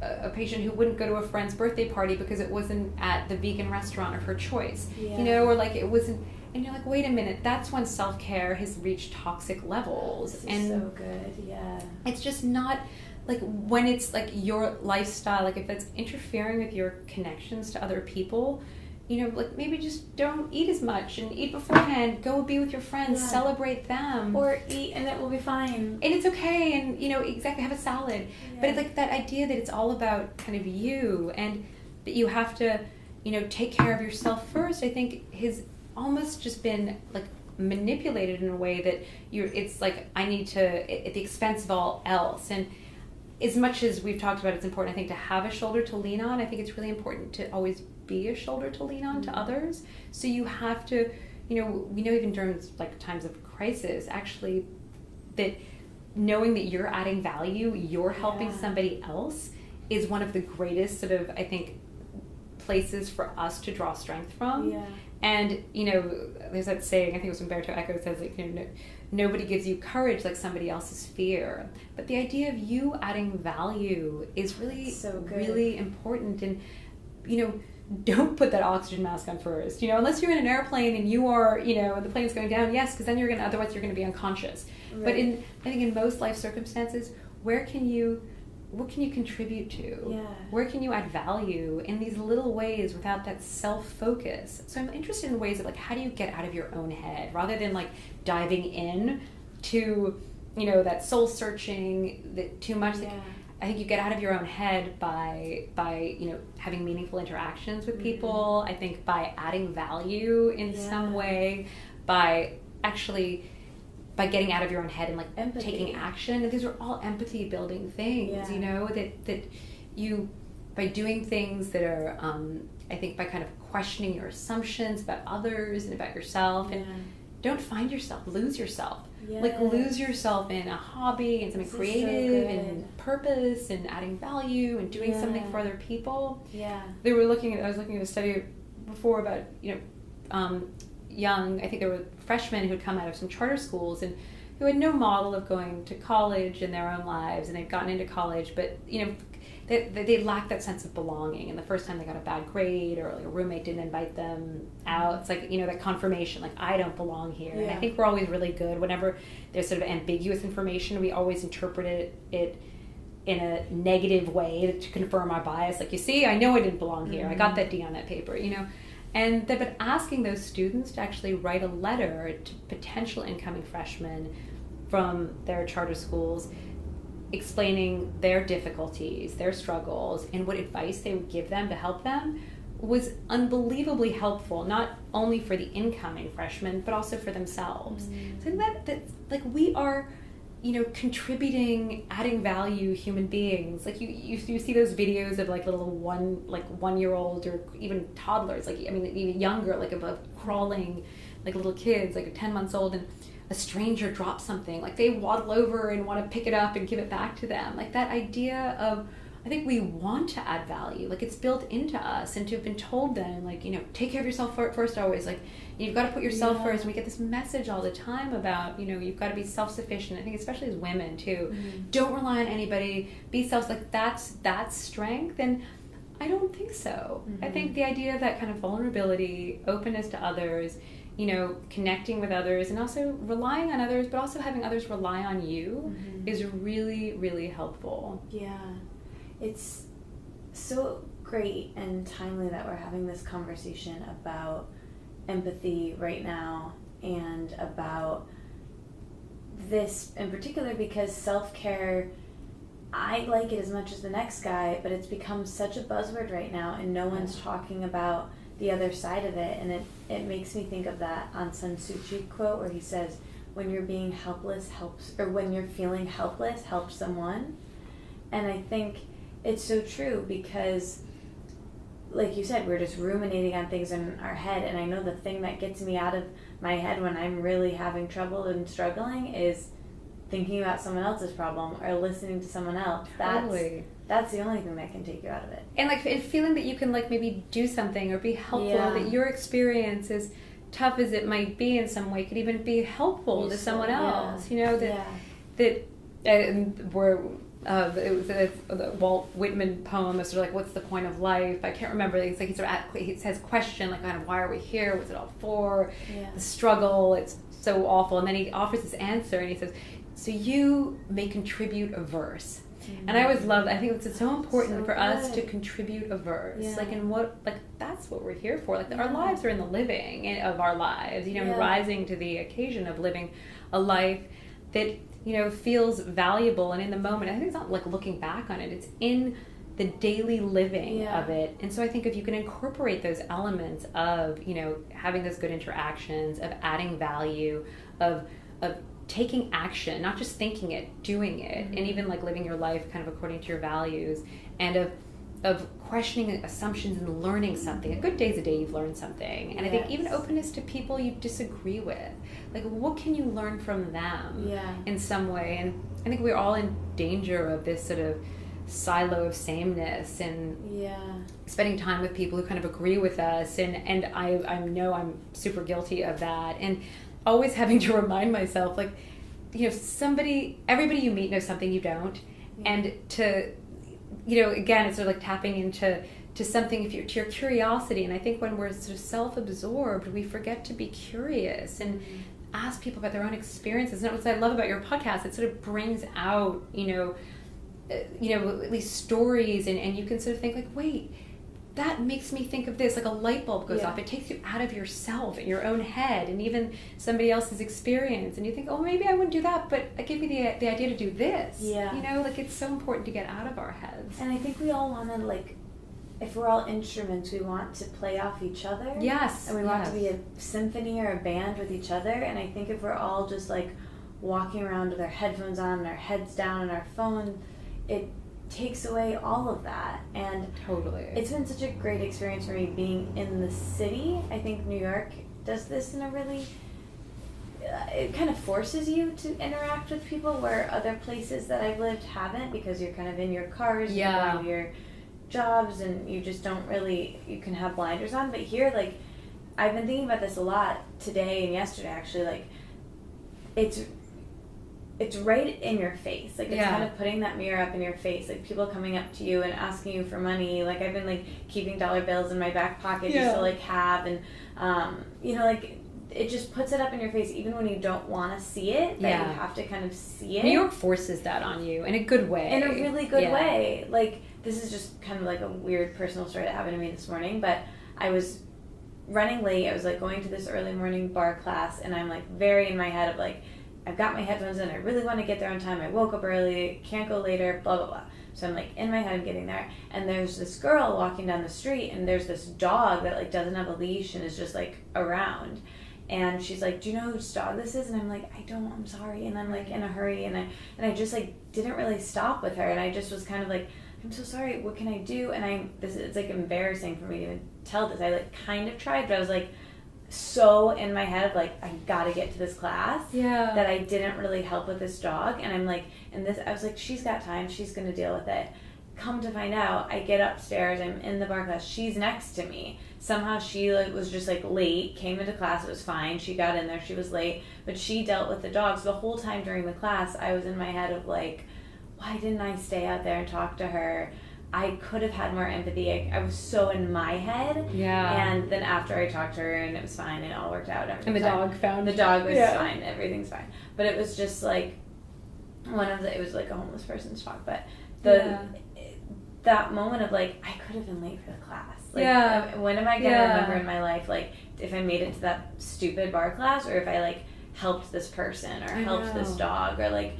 a patient who wouldn't go to a friend's birthday party because it wasn't at the vegan restaurant of her choice, or like it wasn't, and you're like, wait a minute, that's when self-care has reached toxic levels. This is and so good, it's just not, like, when it's like your lifestyle, like if that's interfering with your connections to other people, like, maybe just don't eat as much and eat beforehand, go be with your friends, celebrate them. Or eat and it will be fine. And it's okay, and, exactly, have a salad. But it's like that idea that it's all about kind of you, and that you have to, take care of yourself first, I think has almost just been, like, manipulated in a way that it's like I need to at the expense of all else. And as much as we've talked about, it's important, I think, to have a shoulder to lean on. I think it's really important to always be a shoulder to lean on to others. So you have to, we know even during like times of crisis, actually, that knowing that you're adding value, you're helping somebody else, is one of the greatest sort of, I think, places for us to draw strength from. Yeah. And, there's that saying, I think it was Umberto Eco says, like, nobody gives you courage like somebody else's fear. But the idea of you adding value is really, really important. And, don't put that oxygen mask on first, unless you're in an airplane and you are, the plane's going down, yes, because then otherwise you're going to be unconscious. Right. But I think in most life circumstances, what can you contribute to? Yeah. Where can you add value in these little ways without that self-focus? So I'm interested in ways of like, how do you get out of your own head rather than like diving in to, that soul searching, that too much. Like, I think you get out of your own head by having meaningful interactions with people. I think by adding value in some way, by getting out of your own head and like empathy. Taking action. And these are all empathy building things, that you, by doing things that are, I think by kind of questioning your assumptions about others and about yourself, and don't find yourself, lose yourself. Yes. Like lose yourself in a hobby and something creative and purpose and adding value and doing something for other people. Yeah. I was looking at a study before about, young, I think there were freshmen who had come out of some charter schools and who had no model of going to college in their own lives, and they'd gotten into college, but they lacked that sense of belonging. And the first time they got a bad grade or like a roommate didn't invite them out, it's like, that confirmation, like I don't belong here. Yeah. And I think we're always really good whenever there's sort of ambiguous information, we always interpret it in a negative way to confirm our bias. Like, you see, I know I didn't belong here. I got that D on that paper, And they've been asking those students to actually write a letter to potential incoming freshmen from their charter schools, explaining their difficulties, their struggles, and what advice they would give them to help them, was unbelievably helpful, not only for the incoming freshmen, but also for themselves. So I think that like we are, contributing, adding value human beings. Like you see those videos of like little 1-year-old or even toddlers, even younger, like above crawling, like little kids, like 10 months old, and a stranger drops something, like they waddle over and want to pick it up and give it back to them. Like that idea of, I think we want to add value, like it's built into us, and to have been told then, like, take care of yourself first always, like you've got to put yourself first. And we get this message all the time about, you've got to be self-sufficient. I think especially as women too, don't rely on anybody, be like that's strength. And I don't think so. I think the idea of that kind of vulnerability, openness to others, connecting with others, and also relying on others, but also having others rely on you is really, really helpful. Yeah. It's so great and timely that we're having this conversation about empathy right now, and about this in particular, because self-care, I like it as much as the next guy, but it's become such a buzzword right now, and no one's talking about the other side of it. And it makes me think of that Aung San Suu Kyi quote where he says, when you're being helpless helps, or when you're feeling helpless, help someone. And I think it's so true, because like you said, we're just ruminating on things in our head. And I know the thing that gets me out of my head when I'm really having trouble and struggling is thinking about someone else's problem or listening to someone else. That's the only thing that can take you out of it. And like feeling that you can like maybe do something or be helpful, that your experience, as tough as it might be in some way, could even be helpful to someone else. It was the Walt Whitman poem is sort of like, what's the point of life? I can't remember. It's like he says question, like, kind of, why are we here? What's it all for? The struggle, it's so awful. And then he offers this answer, and he says, so you may contribute a verse. And I always love, I think it's so important for us to contribute a verse. That's what we're here for. Like our lives are in the living of our lives, rising to the occasion of living a life that, feels valuable and in the moment. I think it's not like looking back on it. It's in the daily living of it. And so I think if you can incorporate those elements of, having those good interactions, of adding value, of taking action, not just thinking it, doing it, and even like living your life kind of according to your values, and of questioning assumptions and learning something. A good day is a day you've learned something. And I think even openness to people you disagree with. Like, what can you learn from them in some way? And I think we're all in danger of this sort of silo of sameness and spending time with people who kind of agree with us. And I know I'm super guilty of that. And always having to remind myself, like, everybody you meet knows something you don't. And to, again, it's sort of like tapping into something, to your curiosity. And I think when we're sort of self-absorbed, we forget to be curious and ask people about their own experiences. And that's what I love about your podcast. It sort of brings out, at least stories, and you can sort of think like, wait, that makes me think of this, like a light bulb goes off. It takes you out of yourself and your own head and even somebody else's experience. And you think, oh, maybe I wouldn't do that, but it gave me the idea to do this. Like it's so important to get out of our heads. And I think we all want to, like, if we're all instruments, we want to play off each other. Yes. And we want to be a symphony or a band with each other. And I think if we're all just like walking around with our headphones on and our heads down and our phone, it takes away all of that. And totally, it's been such a great experience for me being in the city. I think New York does this in a really it kind of forces you to interact with people where other places that I've lived haven't, because you're kind of in your cars, you're going to your jobs, and you just don't really, you can have blinders on. But here, like, I've been thinking about this a lot today and yesterday actually, like, it's right in your face. Like, it's kind of putting that mirror up in your face. Like, people coming up to you and asking you for money. Like, I've been, like, keeping dollar bills in my back pocket just to, like, have. And, like, it just puts it up in your face even when you don't want to see it. That you have to kind of see it. New York forces that on you in a good way. In a really good way. Like, this is just kind of, like, a weird personal story that happened to me this morning. But I was running late. I was, like, going to this early morning bar class. And I'm, like, very in my head of, like, I've got my headphones in, I really want to get there on time, I woke up early, can't go later, blah, blah, blah. So I'm like, in my head, I'm getting there, and there's this girl walking down the street, and there's this dog that, like, doesn't have a leash and is just, like, around. And she's like, do you know whose dog this is? And I'm like, I don't, I'm sorry. And I'm, like, in a hurry, and I just, like, didn't really stop with her, and I just was kind of like, I'm so sorry, what can I do? And it's, like, embarrassing for me to even tell this. I, like, kind of tried, but I was, like, so in my head of, like, I gotta get to this class that I didn't really help with this dog. And I'm like, I was like, she's got time, she's gonna deal with it. Come to find out, I get upstairs, I'm in the bar class, she's next to me. Somehow she, like, was just, like, late, came into class, it was fine, she got in there, she was late, but she dealt with the dogs. The whole time during the class, I was in my head of, like, why didn't I stay out there and talk to her? I could have had more empathy. I was so in my head. Yeah. And then after I talked to her and it was fine, it all worked out. And the dog found the dog was fine. Everything's fine. But it was just like it was like a homeless person's talk. But that moment of, like, I could have been late for the class. Like, when am I going to remember in my life, like, if I made it to that stupid bar class, or if I, like, helped this person or helped this dog, or, like,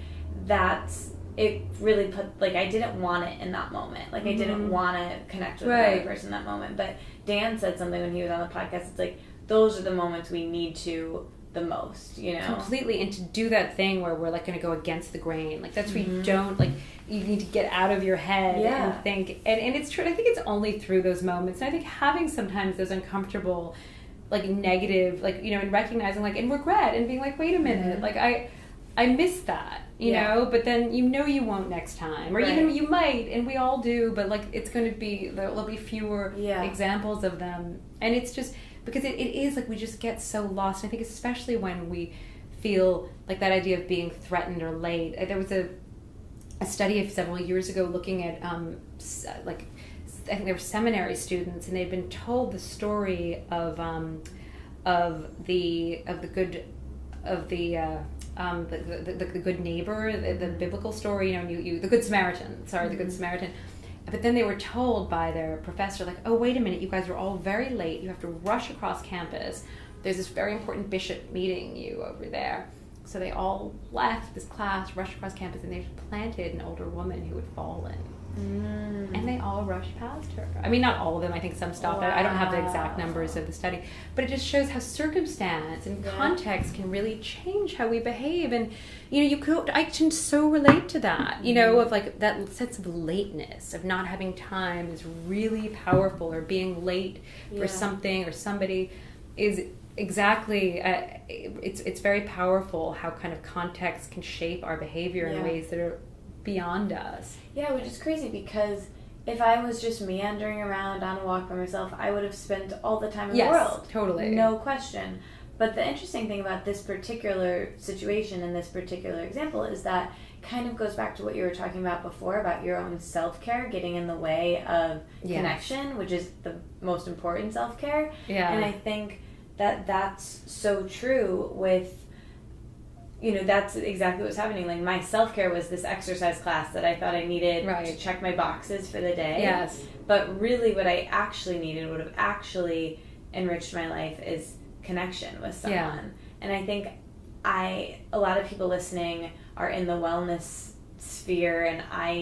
it really put, like, I didn't want it in that moment. Like, I didn't want to connect with another person in that moment. But Dan said something when he was on the podcast. It's like, those are the moments we need to the most, you know? Completely. And to do that thing where we're, like, going to go against the grain. Like, that's where you don't, like, you need to get out of your head and think. And it's true. I think it's only through those moments. And I think having sometimes those uncomfortable, like, negative, like, you know, and recognizing, like, and regret and being like, wait a minute, like, I missed that. You know, but then you won't next time, or even you might, and we all do, but, like, it's going to be, there'll be fewer examples of them. And it's just because it is like we just get so lost. I think especially when we feel like that idea of being threatened or late. There was a study of several years ago looking at like, I think they were seminary students, and they'd been told the story of the good neighbor, the biblical story, you know, the Good Samaritan. The Good Samaritan. But then they were told by their professor, like, oh, wait a minute, you guys are all very late. You have to rush across campus. There's this very important bishop meeting you over there. So they all left this class, rushed across campus, and they planted an older woman who had fallen. And they all rushed past her. I mean, not all of them. I think some stopped. I don't have the exact numbers of the study. But it just shows how circumstance and context can really change how we behave. And, I can so relate to that, of like that sense of lateness, of not having time is really powerful, or being late for something or somebody is exactly, it's very powerful how kind of context can shape our behavior in ways that are beyond us. Yeah, which is crazy because if I was just meandering around on a walk by myself, I would have spent all the time in the world. Totally. No question. But the interesting thing about this particular situation and this particular example is that kind of goes back to what you were talking about before about your own self-care getting in the way of connection, which is the most important self-care. Yeah. And I think that that's so true with, that's exactly what's happening. Like, my self-care was this exercise class that I thought I needed to check my boxes for the day. Yes. But really what I actually needed, would have actually enriched my life, is connection with someone. Yeah. And I think a lot of people listening are in the wellness sphere, and I,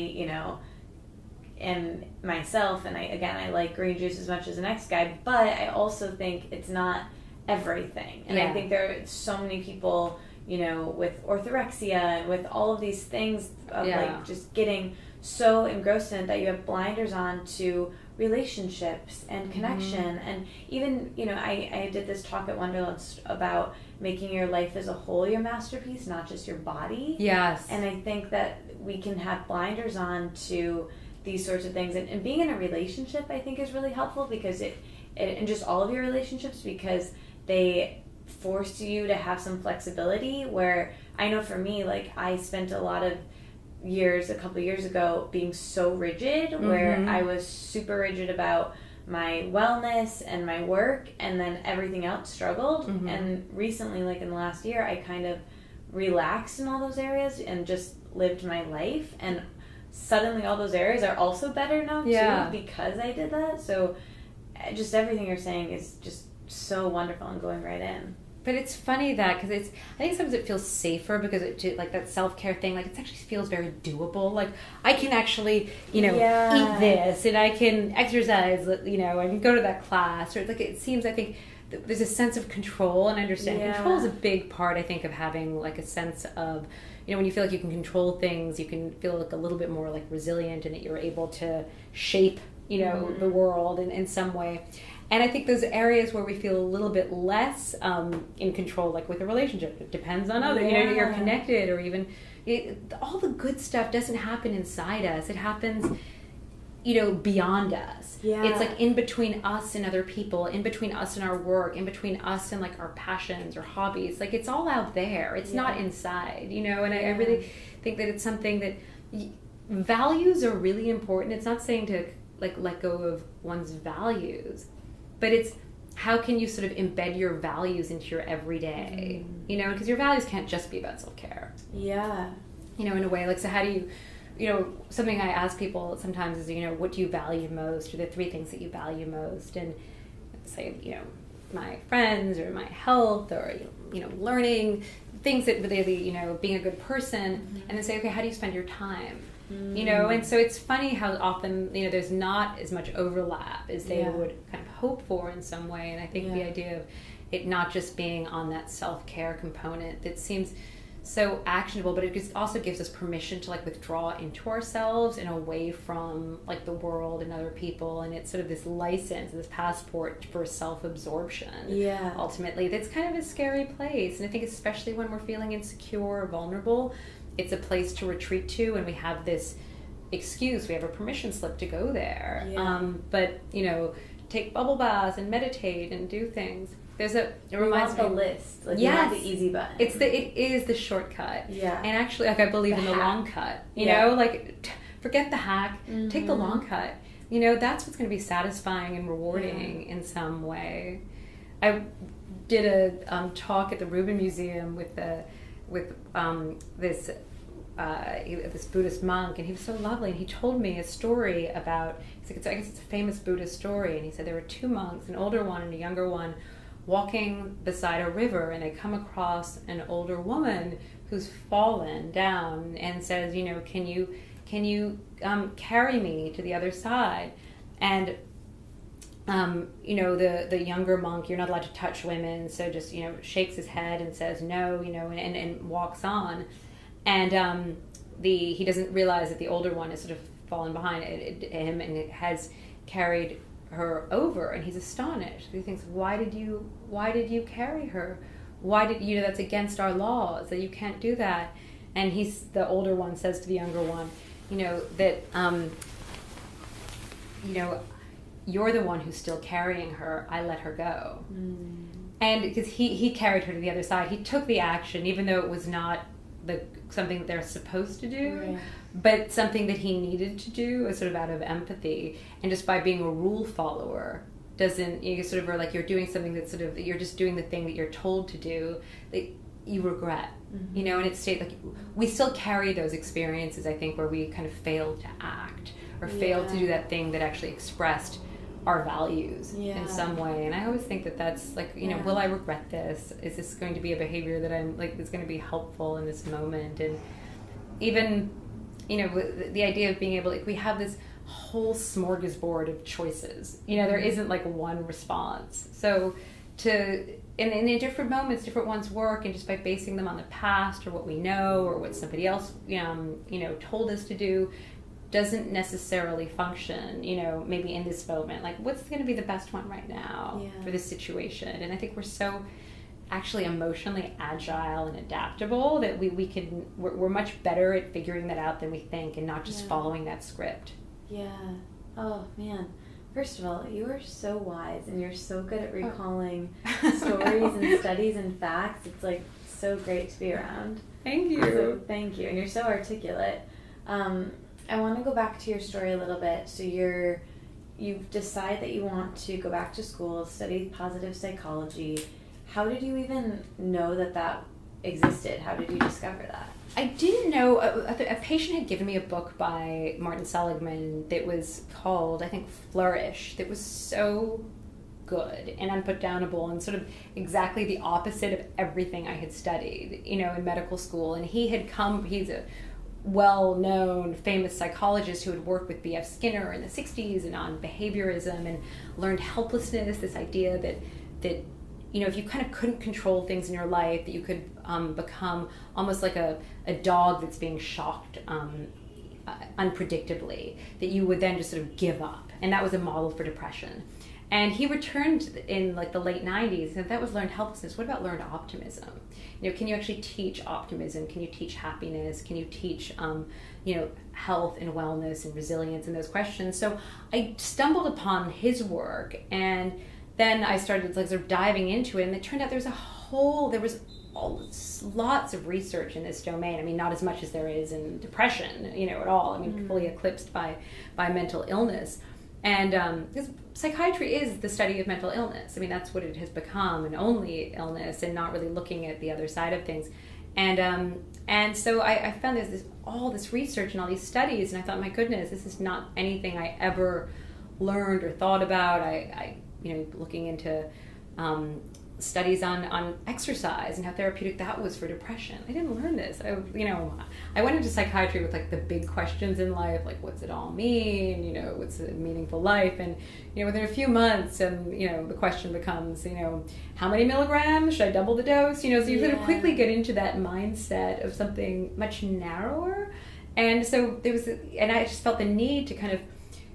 am myself, and I like green juice as much as the next guy, but I also think it's not everything. And I think there are so many people, with orthorexia and with all of these things of like just getting so engrossed in it that you have blinders on to relationships and connection. And even, I did this talk at Wonderland about making your life as a whole your masterpiece, not just your body. Yes. And I think that we can have blinders on to these sorts of things. And being in a relationship, I think, is really helpful because and just all of your relationships, because they force you to have some flexibility, where I know for me, like, I spent a lot of years, a couple of years ago, being so rigid, where I was super rigid about my wellness and my work, and then everything else struggled. And recently, like in the last year, I kind of relaxed in all those areas and just lived my life, and suddenly all those areas are also better now too, because I did that. So just everything you're saying is just so wonderful and going right in. But it's funny that, because I think sometimes it feels safer because like that self-care thing, like it actually feels very doable. Like I can actually, eat this, and I can exercise, I can go to that class, or like it seems, I think there's a sense of control and understanding. Control is a big part, I think, of having like a sense of, when you feel like you can control things, you can feel like a little bit more like resilient, and that you're able to shape, the world in some way. And I think those areas where we feel a little bit less in control, like with a relationship, it depends on others. You're connected, or even all the good stuff doesn't happen inside us. It happens, beyond us. Yeah. It's like in between us and other people, in between us and our work, in between us and like our passions or hobbies. Like it's all out there. It's not inside, And I really think that it's something that values are really important. It's not saying to like let go of one's values, but it's how can you sort of embed your values into your everyday, because your values can't just be about self-care. Yeah. In a way, like, so how do you, something I ask people sometimes is, what do you value most, or the 3 things that you value most? And say, my friends, or my health, or, learning, things that really, being a good person, and then say, okay, how do you spend your time? And so it's funny how often, there's not as much overlap as they would kind of hope for in some way. And I think the idea of it not just being on that self-care component that seems so actionable, but it also gives us permission to like withdraw into ourselves and away from like the world and other people. And it's sort of this license, this passport for self-absorption. Ultimately, that's kind of a scary place. And I think especially when we're feeling insecure or vulnerable, it's a place to retreat to, and we have this excuse, we have a permission slip to go there. But take bubble baths and meditate and do things. It reminds me the list. Like, you want the easy button. It is the shortcut. And actually, like, I believe in the long cut. Like, forget the hack, take the long cut. That's what's going to be satisfying and rewarding in some way. I did a talk at the Rubin Museum with this Buddhist monk, and he was so lovely, and he told me a story about, I guess it's a famous Buddhist story, and he said there were 2 monks, an older one and a younger one, walking beside a river, and they come across an older woman who's fallen down and says, can you Can you carry me to the other side? And the younger monk, you're not allowed to touch women, so just, shakes his head and says no, and walks on. And he doesn't realize that the older one is sort of fallen behind him and has carried her over, and he's astonished. He thinks, why did you carry her? Why did that's against our laws, that you can't do that. And the older one says to the younger one, that you're the one who's still carrying her. I let her go. And because he carried her to the other side, he took the action, even though it was not something that they're supposed to do, right, but something that he needed to do, sort of out of empathy. And just by being a rule follower, you sort of are like, you're doing something that's sort of, you're just doing the thing that you're told to do that you regret, and it's like we still carry those experiences, I think, where we kind of failed to act or failed to do that thing that actually expressed our values in some way. And I always think that that's like, will I regret this? Is this going to be a behavior that I'm like, that's going to be helpful in this moment? And even, the idea of being able, like, we have this whole smorgasbord of choices. There isn't like one response. So in different moments, different ones work, and just by basing them on the past or what we know or what somebody else, told us to do, doesn't necessarily function, maybe in this moment. Like, what's going to be the best one right now for this situation? And I think we're so actually emotionally agile and adaptable that we're much better at figuring that out than we think, and not just following that script. Yeah. Oh, man. First of all, you are so wise, and you're so good at recalling stories and studies and facts. It's like so great to be around. Thank you. So, thank you. And you're so articulate. I want to go back to your story a little bit. So you've decided that you want to go back to school, study positive psychology. How did you even know that existed? How did you discover that? I didn't know. A patient had given me a book by Martin Seligman that was called, I think, Flourish, that was so good and unputdownable and sort of exactly the opposite of everything I had studied, in medical school. And he's a well-known, famous psychologist who had worked with B.F. Skinner in the 60s and on behaviorism and learned helplessness, this idea that if you kind of couldn't control things in your life, that you could become almost like a dog that's being shocked unpredictably, that you would then just sort of give up. And that was a model for depression. And he returned in like the late 90s, and that was learned helplessness. What about learned optimism? Can you actually teach optimism? Can you teach happiness? Can you teach, health and wellness and resilience and those questions? So I stumbled upon his work, and then I started like sort of diving into it, and it turned out there was lots of research in this domain. I mean, not as much as there is in depression, at all. I mean, fully eclipsed by mental illness. And because psychiatry is the study of mental illness. I mean, that's what it has become, and only illness, and not really looking at the other side of things. And so I found there's all this research and all these studies, and I thought, my goodness, this is not anything I ever learned or thought about. I looking into studies on exercise and how therapeutic that was for depression. I didn't learn this. I went into psychiatry with like the big questions in life, like what's it all mean? What's a meaningful life? And within a few months, and the question becomes, how many milligrams? Should I double the dose? So you sort of quickly get into that mindset of something much narrower. And so and I just felt the need to kind of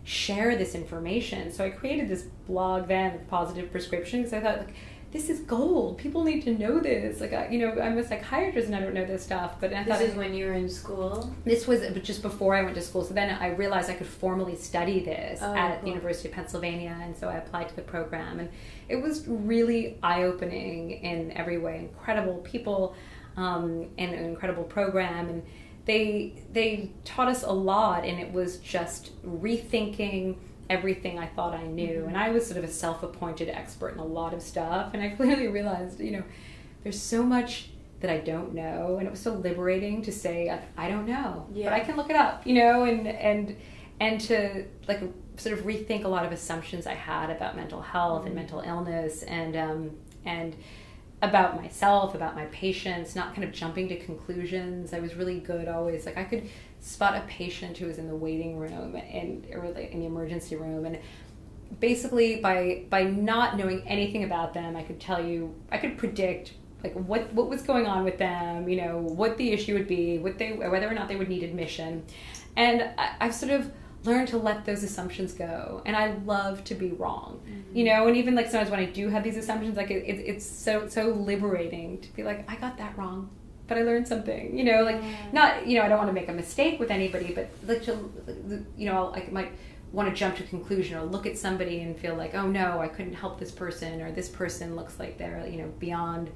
share this information. So I created this blog then of Positive Prescription, because I thought, like, this is gold. People need to know this. Like, I'm a psychiatrist and I don't know this stuff. But I thought this is when you were in school? This was just before I went to school. So then I realized I could formally study this at the University of Pennsylvania. And so I applied to the program. And it was really eye-opening in every way. Incredible people and an incredible program. And they taught us a lot. And it was just rethinking everything I thought I knew. And I was sort of a self-appointed expert in a lot of stuff, and I clearly realized, there's so much that I don't know, and it was so liberating to say, I don't know, but I can look it up, and to like sort of rethink a lot of assumptions I had about mental health and mental illness, and about myself, about my patients, not kind of jumping to conclusions. I was really good always, like I could spot a patient who was in the waiting room or in the emergency room, and basically by not knowing anything about them, I could predict like what was going on with them, what the issue would be, whether or not they would need admission. And I've sort of learned to let those assumptions go, and I love to be wrong. And even like sometimes when I do have these assumptions, like it's so liberating to be like, I got that wrong, but I learned something, not, I don't want to make a mistake with anybody, but like I might want to jump to a conclusion or look at somebody and feel like, oh no, I couldn't help this person, or this person looks like they're, beyond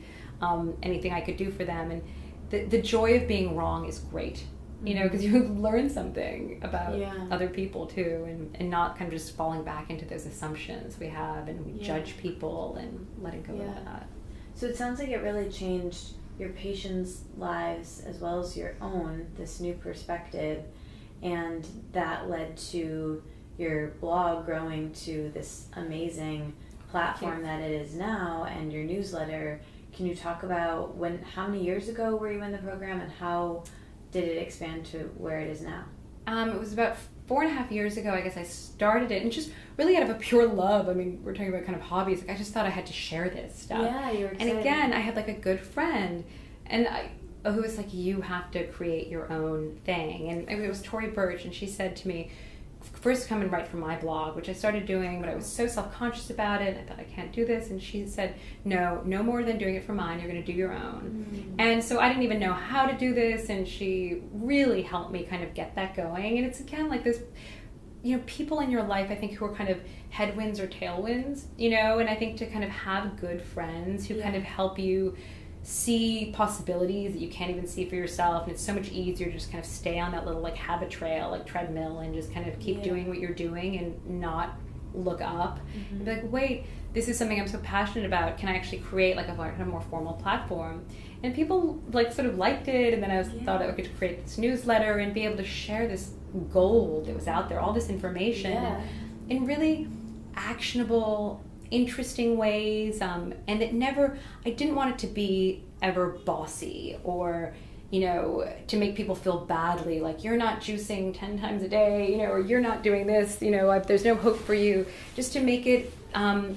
anything I could do for them. And the joy of being wrong is great, because you learn something about other people too, and not kind of just falling back into those assumptions we have, and we judge people and letting go of that. So it sounds like it really changed your patients' lives as well as your own, this new perspective, and that led to your blog growing to this amazing platform that it is now, and your newsletter. Can you talk about how many years ago were you in the program, and how did it expand to where it is now? It was about 4.5 years ago, I guess, I started it, and just really out of a pure love. I mean, we're talking about kind of hobbies. Like, I just thought I had to share this stuff. Yeah, you were excited. And again, I had like a good friend, and who was like, you have to create your own thing. And it was Tori Birch, and she said to me, first come and write for my blog, which I started doing, but I was so self-conscious about it. I thought, I can't do this. And she said, no more than doing it for mine. You're going to do your own. And so I didn't even know how to do this. And she really helped me kind of get that going. And it's, again, like this, people in your life, I think, who are kind of headwinds or tailwinds, and I think to kind of have good friends who kind of help you see possibilities that you can't even see for yourself, and it's so much easier to just kind of stay on that little like habit trail, like treadmill, and just kind of keep doing what you're doing and not look up and be like, wait, this is something I'm so passionate about. Can I actually create like a more formal platform? And people like sort of liked it, and then I thought I could create this newsletter and be able to share this gold that was out there, all this information in really actionable, interesting ways, and I didn't want it to be ever bossy or, to make people feel badly, like you're not juicing 10 times a day, or you're not doing this, there's no hope for you. Just to make it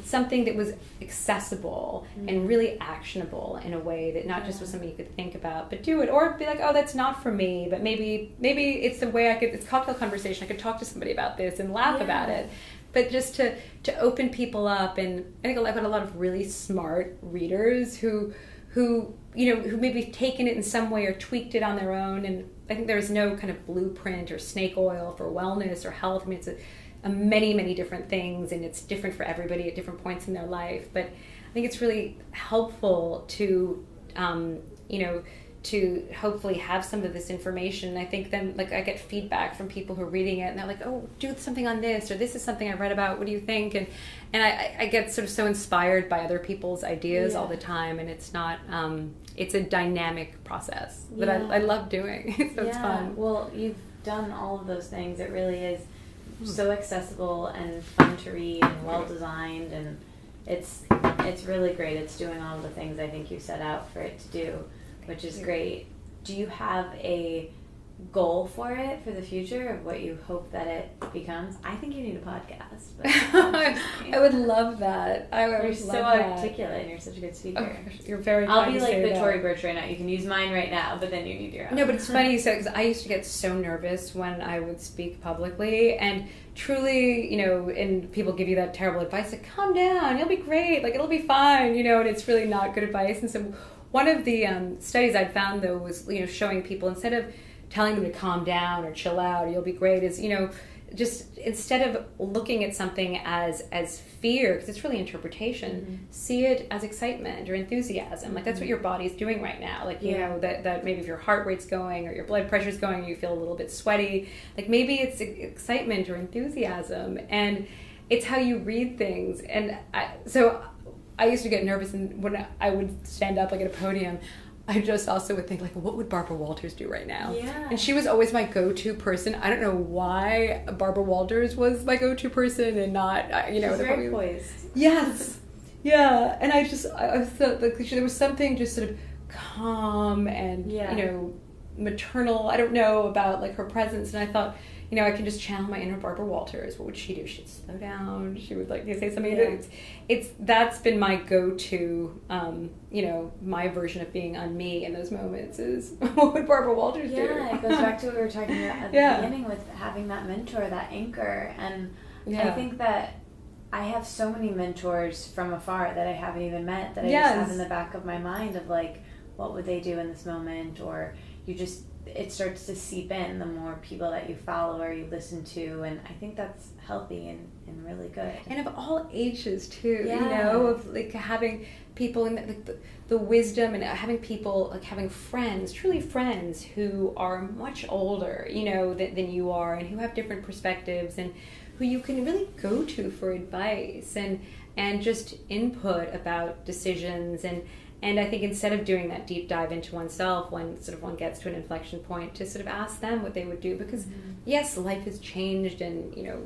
something that was accessible and really actionable in a way that not just was something you could think about, but do it, or be like, oh, that's not for me, but maybe it's the way it's cocktail conversation. I could talk to somebody about this and laugh about it. But just to open people up, and I think I've got a lot of really smart readers who maybe have taken it in some way or tweaked it on their own. And I think there's no kind of blueprint or snake oil for wellness or health. I mean, it's a many, many different things, and it's different for everybody at different points in their life. But I think it's really helpful to to hopefully have some of this information. I think then, like, I get feedback from people who are reading it, and they're like, oh, do something on this, or this is something I read about, what do you think? And I get sort of so inspired by other people's ideas all the time, and it's not, it's a dynamic process that I love doing, so it's fun. Well, you've done all of those things. It really is so accessible and fun to read and well-designed, and it's really great. It's doing all of the things I think you set out for it to do, which is great. Do you have a goal for it for the future of what you hope that it becomes? I think you need a podcast. But I would love that. You're so articulate, and you're such a good speaker. Oh, you're very I'll kind be to like say the that. Tory Birch right now. You can use mine right now, but then you need your own. No, but it's funny, because I used to get so nervous when I would speak publicly, and truly, and people give you that terrible advice, like, calm down, you'll be great, like, it'll be fine, and it's really not good advice. And so one of the studies I'd found, though, was, showing people, instead of telling them to calm down or chill out, or you'll be great, is, just instead of looking at something as fear, because it's really interpretation, see it as excitement or enthusiasm. Like, that's what your body's doing right now. Like, that maybe if your heart rate's going or your blood pressure's going, or you feel a little bit sweaty, like maybe it's excitement or enthusiasm, and it's how you read things. And I used to get nervous, and when I would stand up like at a podium, I just also would think, like, what would Barbara Walters do right now? Yeah. And she was always my go-to person. I don't know why Barbara Walters was my go-to person and not, She's very poised. Yes. Yeah. And I was so, like, there was something just sort of calm and, maternal, I don't know, about like her presence. And I thought, you know, I can just channel my inner Barbara Walters. What would she do? She'd slow down. She would like say something. Yeah. That's been my go-to, you know, my version of being on me in those moments is what would Barbara Walters do? Yeah, it goes back to what we were talking about at the beginning with having that mentor, that anchor. And I think that I have so many mentors from afar that I haven't even met that I just have in the back of my mind of like, what would they do in this moment? Or it starts to seep in the more people that you follow or you listen to, and I think that's healthy and really good. And of all ages too, you know, of like having people in the wisdom and having people, like having friends, truly friends who are much older, you know, than you are, and who have different perspectives, and who you can really go to for advice and just input about decisions. And I think instead of doing that deep dive into oneself when sort of one gets to an inflection point, to sort of ask them what they would do, because yes, life has changed, and you know,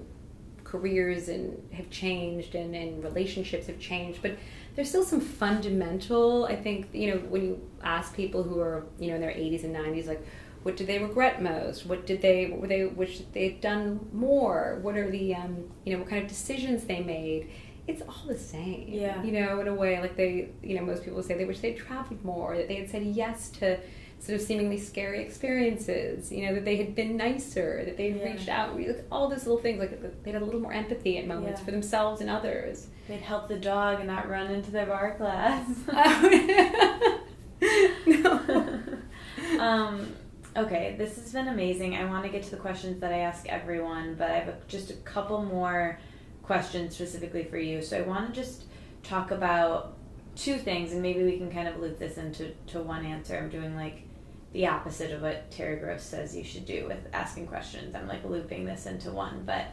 careers have changed, and relationships have changed, but there's still some fundamental, I think, you know, when you ask people who are, you know, in their 80s and 90s, like, what did they regret most? What wish they had done more? What are the, you know, what kind of decisions they made? It's all the same, you know, in a way. Like they, you know, most people say they wish they'd traveled more, that they had said yes to sort of seemingly scary experiences, you know, that they had been nicer, that they had reached out, like, all those little things, like they had a little more empathy at moments for themselves and others. They'd help the dog and not run into their bar class. Okay, this has been amazing. I want to get to the questions that I ask everyone, but I have just a couple more questions specifically for you. So I want to just talk about two things, and maybe we can kind of loop this into one answer. I'm doing like the opposite of what Terry Gross says you should do with asking questions. I'm like looping this into one. But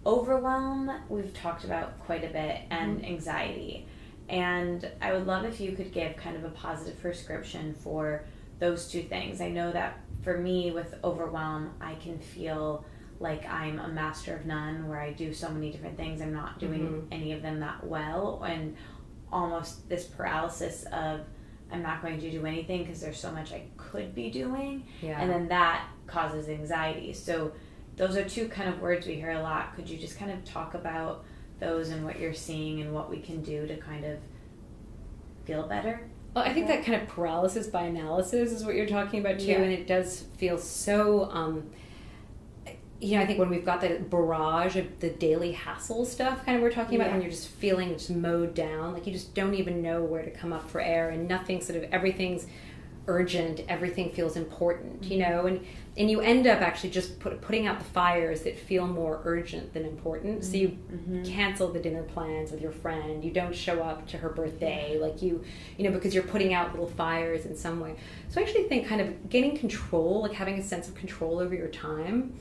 overwhelm, we've talked about quite a bit, and anxiety. And I would love if you could give kind of a positive prescription for those two things. I know that for me with overwhelm, I can feel like I'm a master of none, where I do so many different things. I'm not doing any of them that well, and almost this paralysis of I'm not going to do anything because there's so much I could be doing, and then that causes anxiety. So those are two kind of words we hear a lot. Could you just kind of talk about those and what you're seeing and what we can do to kind of feel better? Well, I think that kind of paralysis by analysis is what you're talking about too, and it does feel so you know, I think when we've got that barrage of the daily hassle stuff kind of we're talking about, when you're just feeling just mowed down, like you just don't even know where to come up for air, and nothing sort of, everything's urgent, everything feels important, you know, and you end up actually just putting out the fires that feel more urgent than important. So you cancel the dinner plans with your friend, you don't show up to her birthday, like you know, because you're putting out little fires in some way. So I actually think kind of gaining control, like having a sense of control over your time,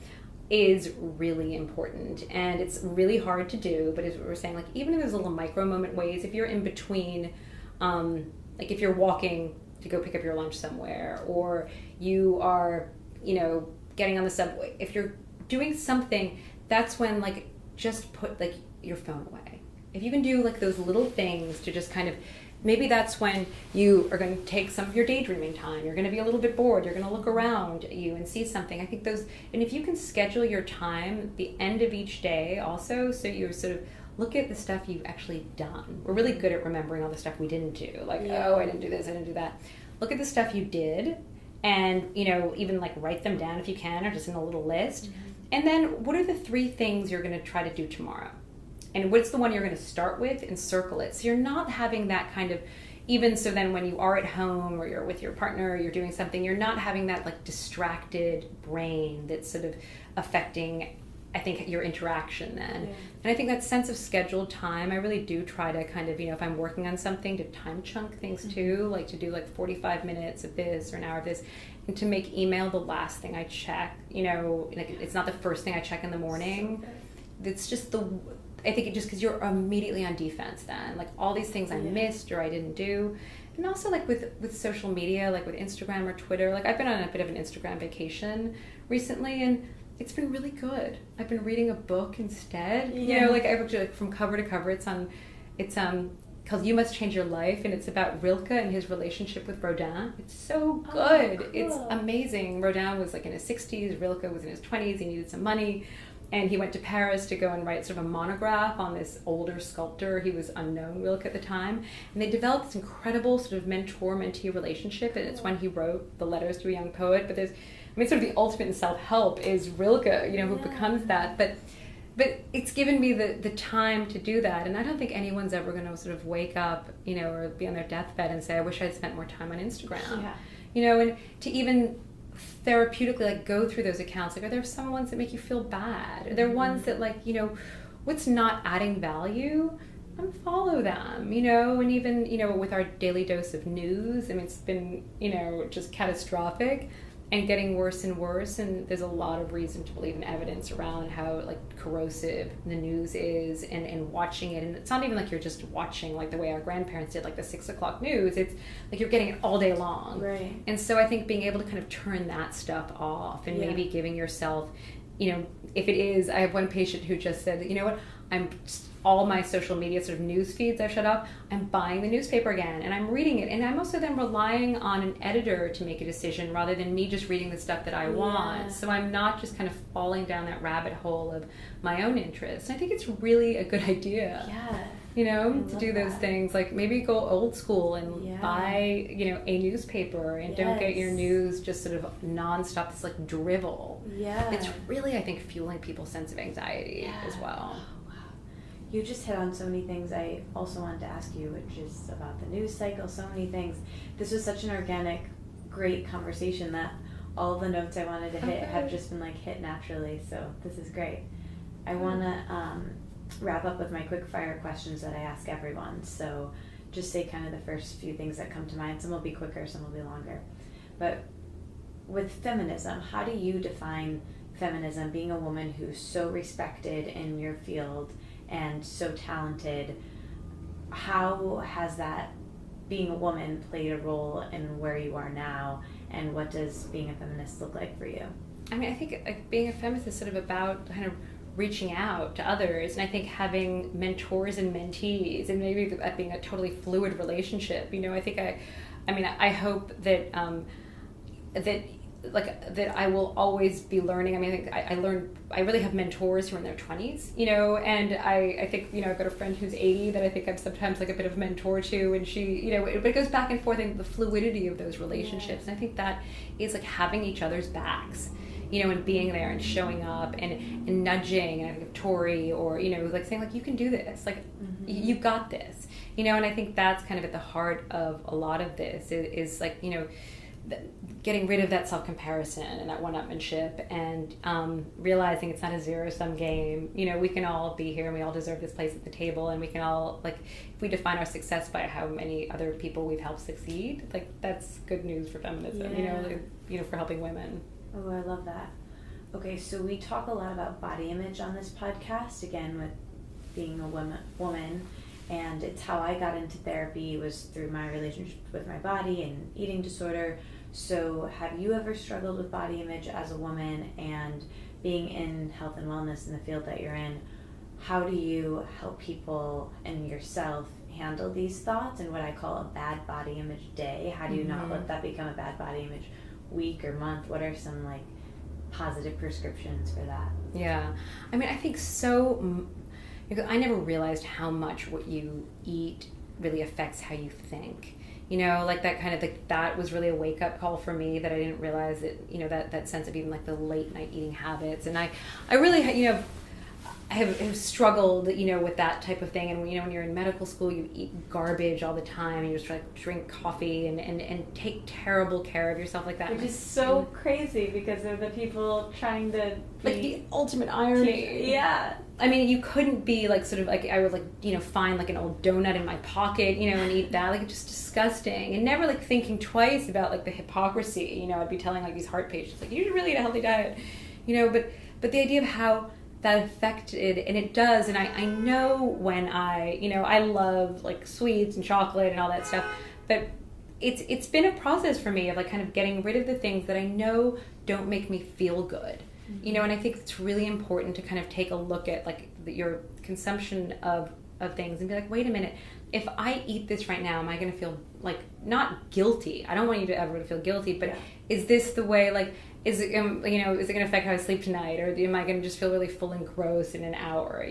is really important, and it's really hard to do. But as we were saying, like even in those little micro moment ways, if you're in between, like if you're walking to go pick up your lunch somewhere, or you are, you know, getting on the subway, if you're doing something, that's when like just put like your phone away. If you can do like those little things to just kind of, maybe that's when you are going to take some of your daydreaming time. You're going to be a little bit bored. You're going to look around you and see something. I think those, and if you can schedule your time at the end of each day also, so you sort of look at the stuff you've actually done. We're really good at remembering all the stuff we didn't do. Like, oh, I didn't do this, I didn't do that. Look at the stuff you did, and, you know, even like write them down if you can, or just in a little list. And then what are the 3 things you're going to try to do tomorrow? And what's the one you're going to start with, and circle it. So you're not having that kind of, even so then when you are at home or you're with your partner or you're doing something, you're not having that like distracted brain that's sort of affecting, I think, your interaction then. And I think that sense of scheduled time, I really do try to kind of, you know, if I'm working on something, to time chunk things too, like to do like 45 minutes of this or an hour of this, and to make email the last thing I check, you know, like it's not the first thing I check in the morning. It's just I think it just because you're immediately on defense then, like all these things I missed or I didn't do. And also like with social media, like with Instagram or Twitter, like I've been on a bit of an Instagram vacation recently, and it's been really good. I've been reading a book instead. You know, like I looked at, like from cover to cover, it's called You Must Change Your Life, and it's about Rilke and his relationship with Rodin. It's so good. Cool. It's amazing. Rodin was like in his 60s, Rilke was in his 20s, he needed some money, and he went to Paris to go and write sort of a monograph on this older sculptor. He was unknown, Rilke, at the time, and they developed this incredible sort of mentor-mentee relationship, and it's when he wrote the Letters to a Young Poet. But sort of the ultimate in self-help is Rilke, who becomes that, but it's given me the time to do that, and I don't think anyone's ever going to sort of wake up, or be on their deathbed and say, I wish I'd spent more time on Instagram. Yeah. And to even therapeutically like go through those accounts, like, are there some ones that make you feel bad? Are there ones that like, what's not adding value? Unfollow them, and even, with our daily dose of news, I mean, it's been, just catastrophic and getting worse and worse, and there's a lot of reason to believe in evidence around how like corrosive the news is, and watching it, and it's not even like you're just watching like the way our grandparents did, like the 6 o'clock news. It's like you're getting it all day long, right? And so I think being able to kind of turn that stuff off, and maybe giving yourself, if it is, I have one patient who just said, what, all my social media sort of news feeds I've shut off, I'm buying the newspaper again and I'm reading it, and I'm also then relying on an editor to make a decision rather than me just reading the stuff that I want. So I'm not just kind of falling down that rabbit hole of my own interests. I think it's really a good idea. To do those things, like maybe go old school and buy, a newspaper, and don't get your news just sort of nonstop, this like drivel. It's really, I think, fueling people's sense of anxiety as well. You just hit on so many things I also wanted to ask you, which is about the news cycle, so many things. This was such an organic, great conversation that all the notes I wanted to hit have just been like hit naturally, so this is great. I want to wrap up with my quickfire questions that I ask everyone, so just say kind of the first few things that come to mind. Some will be quicker, some will be longer. But with feminism, how do you define feminism, being a woman who's so respected in your field and so talented? How has that, being a woman, played a role in where you are now, and what does being a feminist look like for you? I mean, I think like, being a feminist is sort of about kind of reaching out to others, and I think having mentors and mentees, and maybe that being a totally fluid relationship. I hope that that I will always be learning. I mean, I really have mentors who are in their 20s, and I think, I've got a friend who's 80 that I think I'm sometimes like a bit of a mentor to, and she, but it goes back and forth, and the fluidity of those relationships. And I think that is like having each other's backs, and being there and showing up and nudging, and I think of Tori, or, like saying like, you can do this, like, you got this, and I think that's kind of at the heart of a lot of this is like, getting rid of that self-comparison and that one-upmanship, and realizing it's not a zero-sum game. We can all be here and we all deserve this place at the table, and we can all, like, if we define our success by how many other people we've helped succeed, like, that's good news for feminism, for helping women. Oh, I love that. Okay, so we talk a lot about body image on this podcast, again, with being a woman, and it's how I got into therapy, was through my relationship with my body and eating disorder. So have you ever struggled with body image as a woman, and being in health and wellness in the field that you're in, how do you help people and yourself handle these thoughts and what I call a bad body image day? How do you not let that become a bad body image week or month? What are some like positive prescriptions for that? Yeah, I mean, I think so, because I never realized how much what you eat really affects how you think. Like that kind of, that was really a wake-up call for me, that I didn't realize that, that sense of even like the late night eating habits. And I really, I have struggled, with that type of thing. And, when you're in medical school, you eat garbage all the time, and you just like drink coffee and take terrible care of yourself like that. Which is so crazy, because they're the people trying to be... Like the ultimate irony. Yeah. I mean, you couldn't be like sort of like, I would like, find like an old donut in my pocket, and eat that. Like, it's just disgusting. And never like thinking twice about like the hypocrisy. I'd be telling like these heart patients, like, you should really eat a healthy diet, but the idea of how that affected, and it does, and I know when I love like sweets and chocolate and all that stuff, but it's been a process for me of like kind of getting rid of the things that I know don't make me feel good. And I think it's really important to kind of take a look at like your consumption of things and be like, wait a minute, if I eat this right now, am I going to feel like not guilty? I don't want you to ever feel guilty, but is this the way, like, is it, is it going to affect how I sleep tonight? Or am I going to just feel really full and gross in an hour,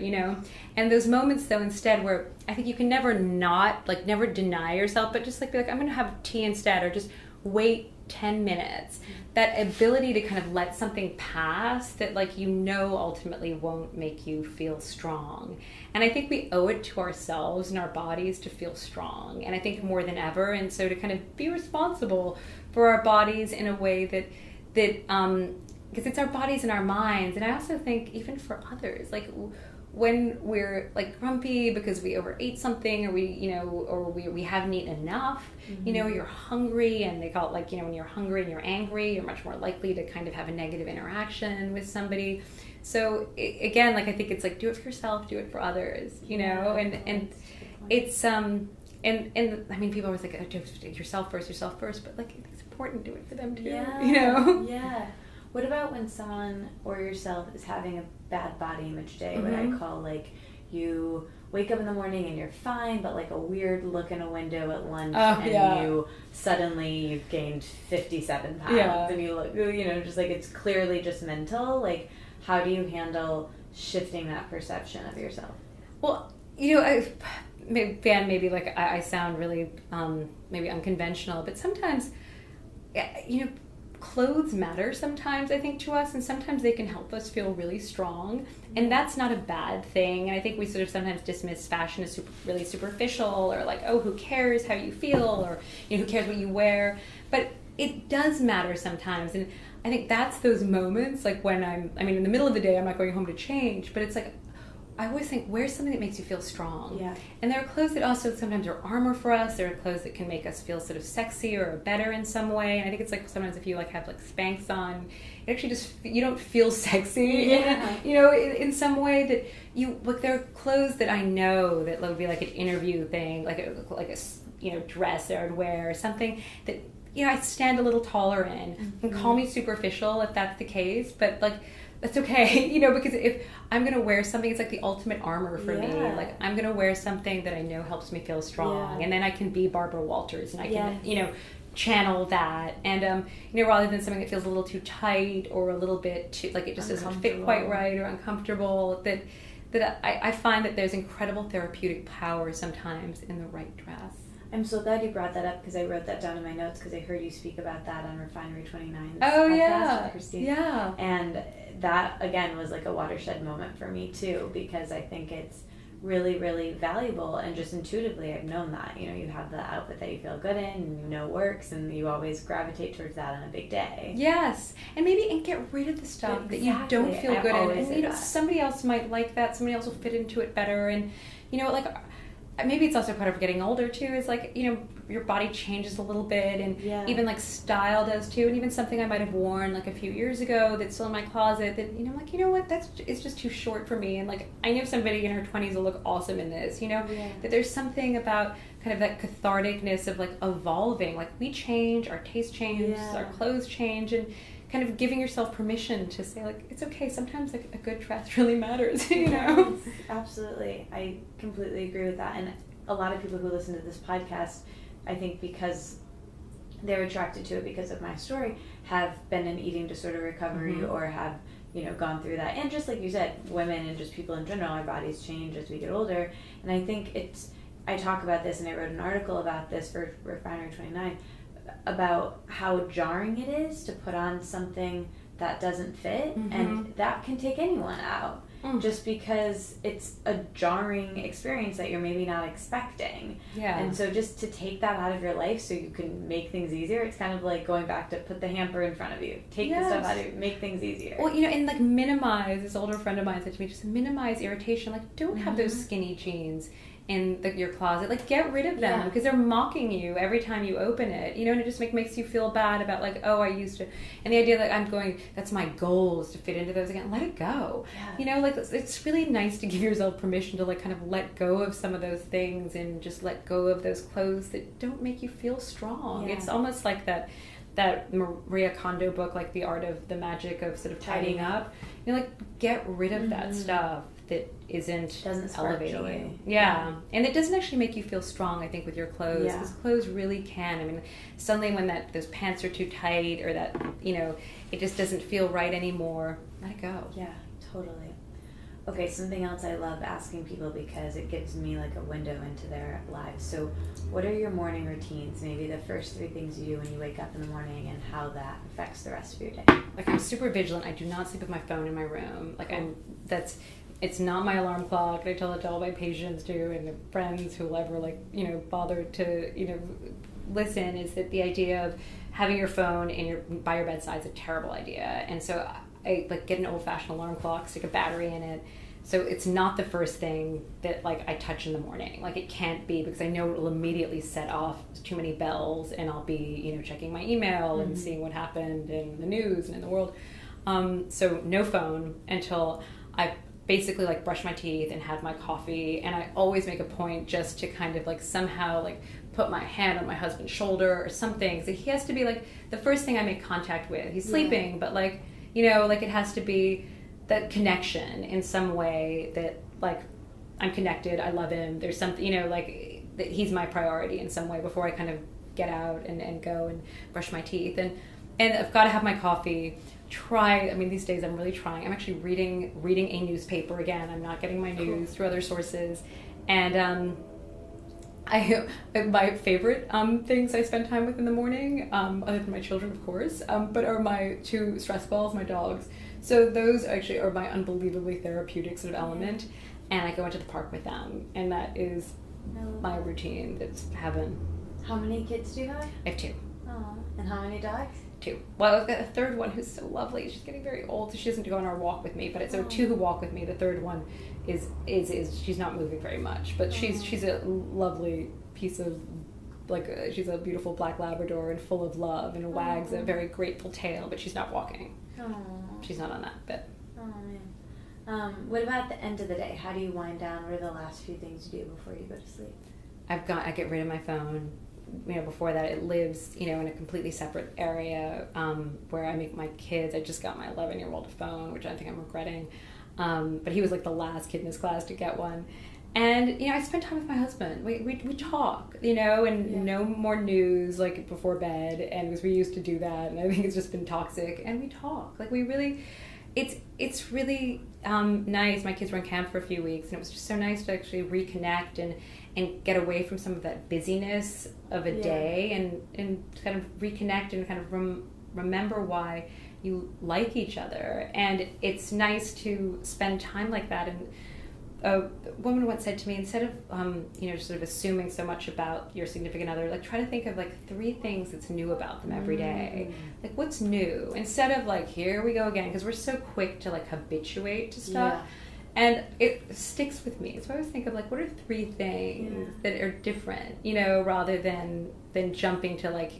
And those moments, though, instead, where I think you can never never deny yourself, but just like be like, I'm going to have tea instead, or just wait 10 minutes. That ability to kind of let something pass that, like, ultimately won't make you feel strong. And I think we owe it to ourselves and our bodies to feel strong. And I think more than ever. And so to kind of be responsible for our bodies in a way that because it's our bodies and our minds. And I also think even for others, like when we're like grumpy because we overate something, or we haven't eaten enough, you're hungry, and they call it, like, when you're hungry and you're angry, you're much more likely to kind of have a negative interaction with somebody. So again, like, I think it's like, do it for yourself, do it for others, and it's and I mean, people always like, oh, yourself first, but like, it's important to do it for them too, Yeah. What about when someone or yourself is having a bad body image day, what I call, like, you wake up in the morning and you're fine, but like a weird look in a window at lunch, you suddenly you've gained 57 pounds, and you look, just like, it's clearly just mental. Like, how do you handle shifting that perception of yourself? Well, maybe like I sound really maybe unconventional, but sometimes, clothes matter sometimes, I think, to us, and sometimes they can help us feel really strong, and that's not a bad thing. And I think we sort of sometimes dismiss fashion as really superficial, or like, oh, who cares how you feel, or who cares what you wear, but it does matter sometimes. And I think that's those moments, like when in the middle of the day, I'm not going home to change, but it's like, I always think, wear something that makes you feel strong. Yeah. And there are clothes that also sometimes are armor for us. There are clothes that can make us feel sort of sexy or better in some way. And I think it's like, sometimes if you like have like Spanx on, it actually just, you don't feel sexy. In some way that you, like, there are clothes that I know that would be like an interview thing, like a dress that I would wear, or something that, I stand a little taller in. And call me superficial if that's the case, but like, that's okay, because if I'm going to wear something, it's like the ultimate armor for me. Like, I'm going to wear something that I know helps me feel strong. And then I can be Barbara Walters, and I can, channel that. And, rather than something that feels a little too tight, or a little bit too, like, it just doesn't fit quite right, or uncomfortable, that I find that there's incredible therapeutic power sometimes in the right dress. I'm so glad you brought that up, because I wrote that down in my notes, because I heard you speak about that on Refinery 29's podcast with Christine. Yeah. And that, again, was like a watershed moment for me too, because I think it's really, really valuable, and just intuitively I've known that, you have the outfit that you feel good in, and works, and you always gravitate towards that on a big day. Yes. And get rid of the stuff that you don't feel good in. And somebody else might like that, somebody else will fit into it better, and like, maybe it's also part of getting older too, is like, your body changes a little bit, and even like style does too, and even something I might have worn like a few years ago that's still in my closet that, I'm like, what, it's just too short for me, and like, I know somebody in her 20s will look awesome in this, that there's something about kind of that catharticness of like evolving, like we change, our taste changes, our clothes change, and kind of giving yourself permission to say, like, it's okay, sometimes like a good dress really matters, Yes, absolutely. I completely agree with that. And a lot of people who listen to this podcast, I think because they're attracted to it because of my story, have been in eating disorder recovery, or have, gone through that. And just like you said, women and just people in general, our bodies change as we get older. And I think I talk about this, and I wrote an article about this for Refinery 29, about how jarring it is to put on something that doesn't fit, and that can take anyone out, just because it's a jarring experience that you're maybe not expecting. And so just to take that out of your life so you can make things easier, it's kind of like going back to put the hamper in front of you, take the stuff out of you, make things easier. Well, and like minimize, this older friend of mine said to me, just minimize irritation, like don't have those skinny jeans in your closet, like get rid of them, because they're mocking you every time you open it, and it just makes you feel bad about like, oh, I used to, and the idea that that's my goal is to fit into those again, let it go. Like it's really nice to give yourself permission to like kind of let go of some of those things, and just let go of those clothes that don't make you feel strong. It's almost like that Maria Kondo book, like The Art of the Magic of sort of tidying up, like get rid of that stuff that isn't Doesn't spark elevating joy. you. Yeah. And it doesn't actually make you feel strong, I think, with your clothes. Yeah. Because clothes really can. I mean, suddenly when those pants are too tight or that, it just doesn't feel right anymore, let it go. Yeah, totally. Okay, something else I love asking people because it gives me like a window into their lives. So what are your morning routines? Maybe the first 3 things you do when you wake up in the morning and how that affects the rest of your day. Like, I'm super vigilant. I do not sleep with my phone in my room. Like, it's not my alarm clock. I tell it to all my patients too, and the friends who will ever bother to, listen, is that the idea of having your phone by your bedside is a terrible idea. And so I get an old-fashioned alarm clock, stick a battery in it. So it's not the first thing that I touch in the morning. Like, it can't be, because I know it will immediately set off too many bells, and I'll be checking my email and seeing what happened in the news and in the world. So no phone until I basically brush my teeth and have my coffee. And I always make a point just to kind of somehow put my hand on my husband's shoulder or something. So he has to be the first thing I make contact with. He's sleeping, but it has to be that connection in some way that I'm connected, I love him, there's something, that he's my priority in some way before I kind of get out and go and brush my teeth. And I've got to have my coffee. These days I'm really trying. I'm actually reading a newspaper again. I'm not getting my news through other sources. And my favorite things I spend time with in the morning, other than my children, of course, but are my 2 stress balls, my dogs. So those actually are my unbelievably therapeutic sort of element. And I go into the park with them, and that is my routine. That's heaven. How many kids do you have? I have 2. Oh, and how many dogs? 2. Well, I've got a third one who's so lovely. She's getting very old, so she doesn't go on our walk with me. But it's 2 who walk with me. The third one is she's not moving very much, but she's a lovely piece of she's a beautiful black Labrador and full of love and wags a very grateful tail. But she's not walking. She's not on that bit. Oh man. What about the end of the day? How do you wind down? What are the last few things you do before you go to sleep? I get rid of my phone. Before that, it lives, in a completely separate area where I make my kids. I just got my 11-year-old a phone, which I think I'm regretting. But he was the last kid in his class to get one. And, I spend time with my husband. We talk, and no more news, before bed. And because we used to do that, and I think it's just been toxic. And we talk. We really... It's really nice. My kids were in camp for a few weeks, and it was just so nice to actually reconnect and get away from some of that busyness of a day and kind of reconnect and kind of remember why you like each other. And it's nice to spend time like that. And a woman once said to me, instead of sort of assuming so much about your significant other, try to think of 3 things that's new about them every day. What's new, instead of here we go again, because we're so quick to habituate to stuff. And it sticks with me. So I always think of what are 3 things that are different, rather than jumping to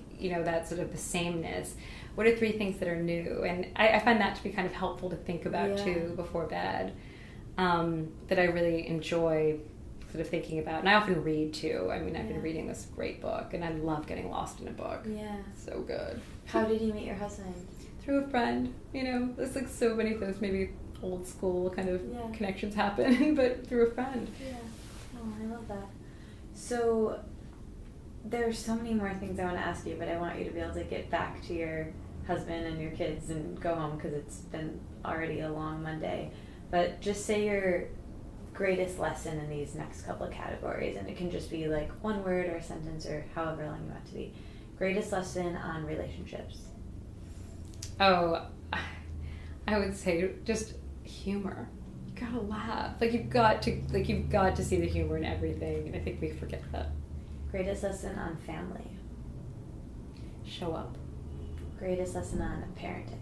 that sort of the sameness. What are 3 things that are new? And I find that to be kind of helpful to think about too before bed. That I really enjoy sort of thinking about. And I often read too. I've been reading this great book, and I love getting lost in a book. Yeah. So good. How did you meet your husband? Through a friend. There's so many of those maybe old school kind of connections happen, but through a friend. Yeah. Oh, I love that. So there's so many more things I want to ask you, but I want you to be able to get back to your husband and your kids and go home, because it's been already a long Monday. But just say your greatest lesson in these next couple of categories, and it can just be one word or a sentence or however long you want it to be. Greatest lesson on relationships. Oh, I would say just humor. You gotta laugh. You've got to see the humor in everything, and I think we forget that. Greatest lesson on family. Show up. Greatest lesson on parenting.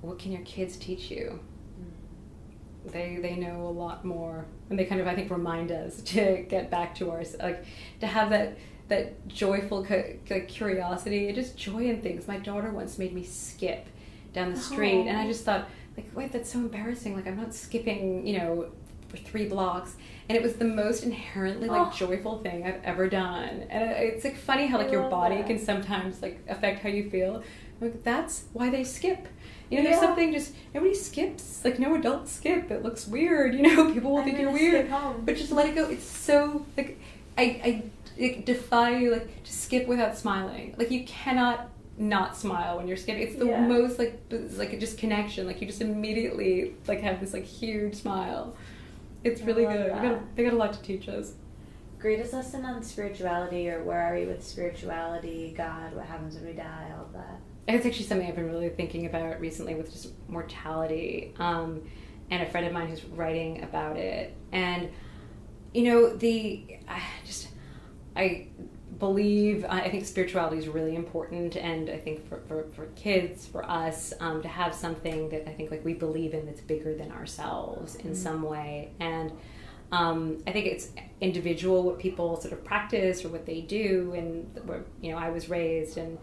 What can your kids teach you? They know a lot more, and they kind of, I think, remind us to get back to our, to have that joyful curiosity and just joy in things. My daughter once made me skip down the street, and I just thought, wait, that's so embarrassing. I'm not skipping, for 3 blocks. And it was the most inherently joyful thing I've ever done. And it's funny how your body can sometimes affect how you feel. I'm like, that's why they skip. There's something just, nobody skips. Like, no adults skip. It looks weird, people will think you're weird. But just let it go. It's so, like, I defy you, like, to skip without smiling. Like, you cannot not smile when you're skipping. It's the most, like just connection. Like, you just immediately, like, have this, like, huge smile. It's really good. They got a lot to teach us. Greatest lesson on spirituality, or where are you with spirituality, God, what happens when we die, all of that? It's actually something I've been really thinking about recently with just mortality, and a friend of mine who's writing about it. And, I think spirituality is really important, and I think for kids, for us, to have something that I think, like, we believe in that's bigger than ourselves in some way. And I think it's individual what people sort of practice or what they do, and where, I was raised, and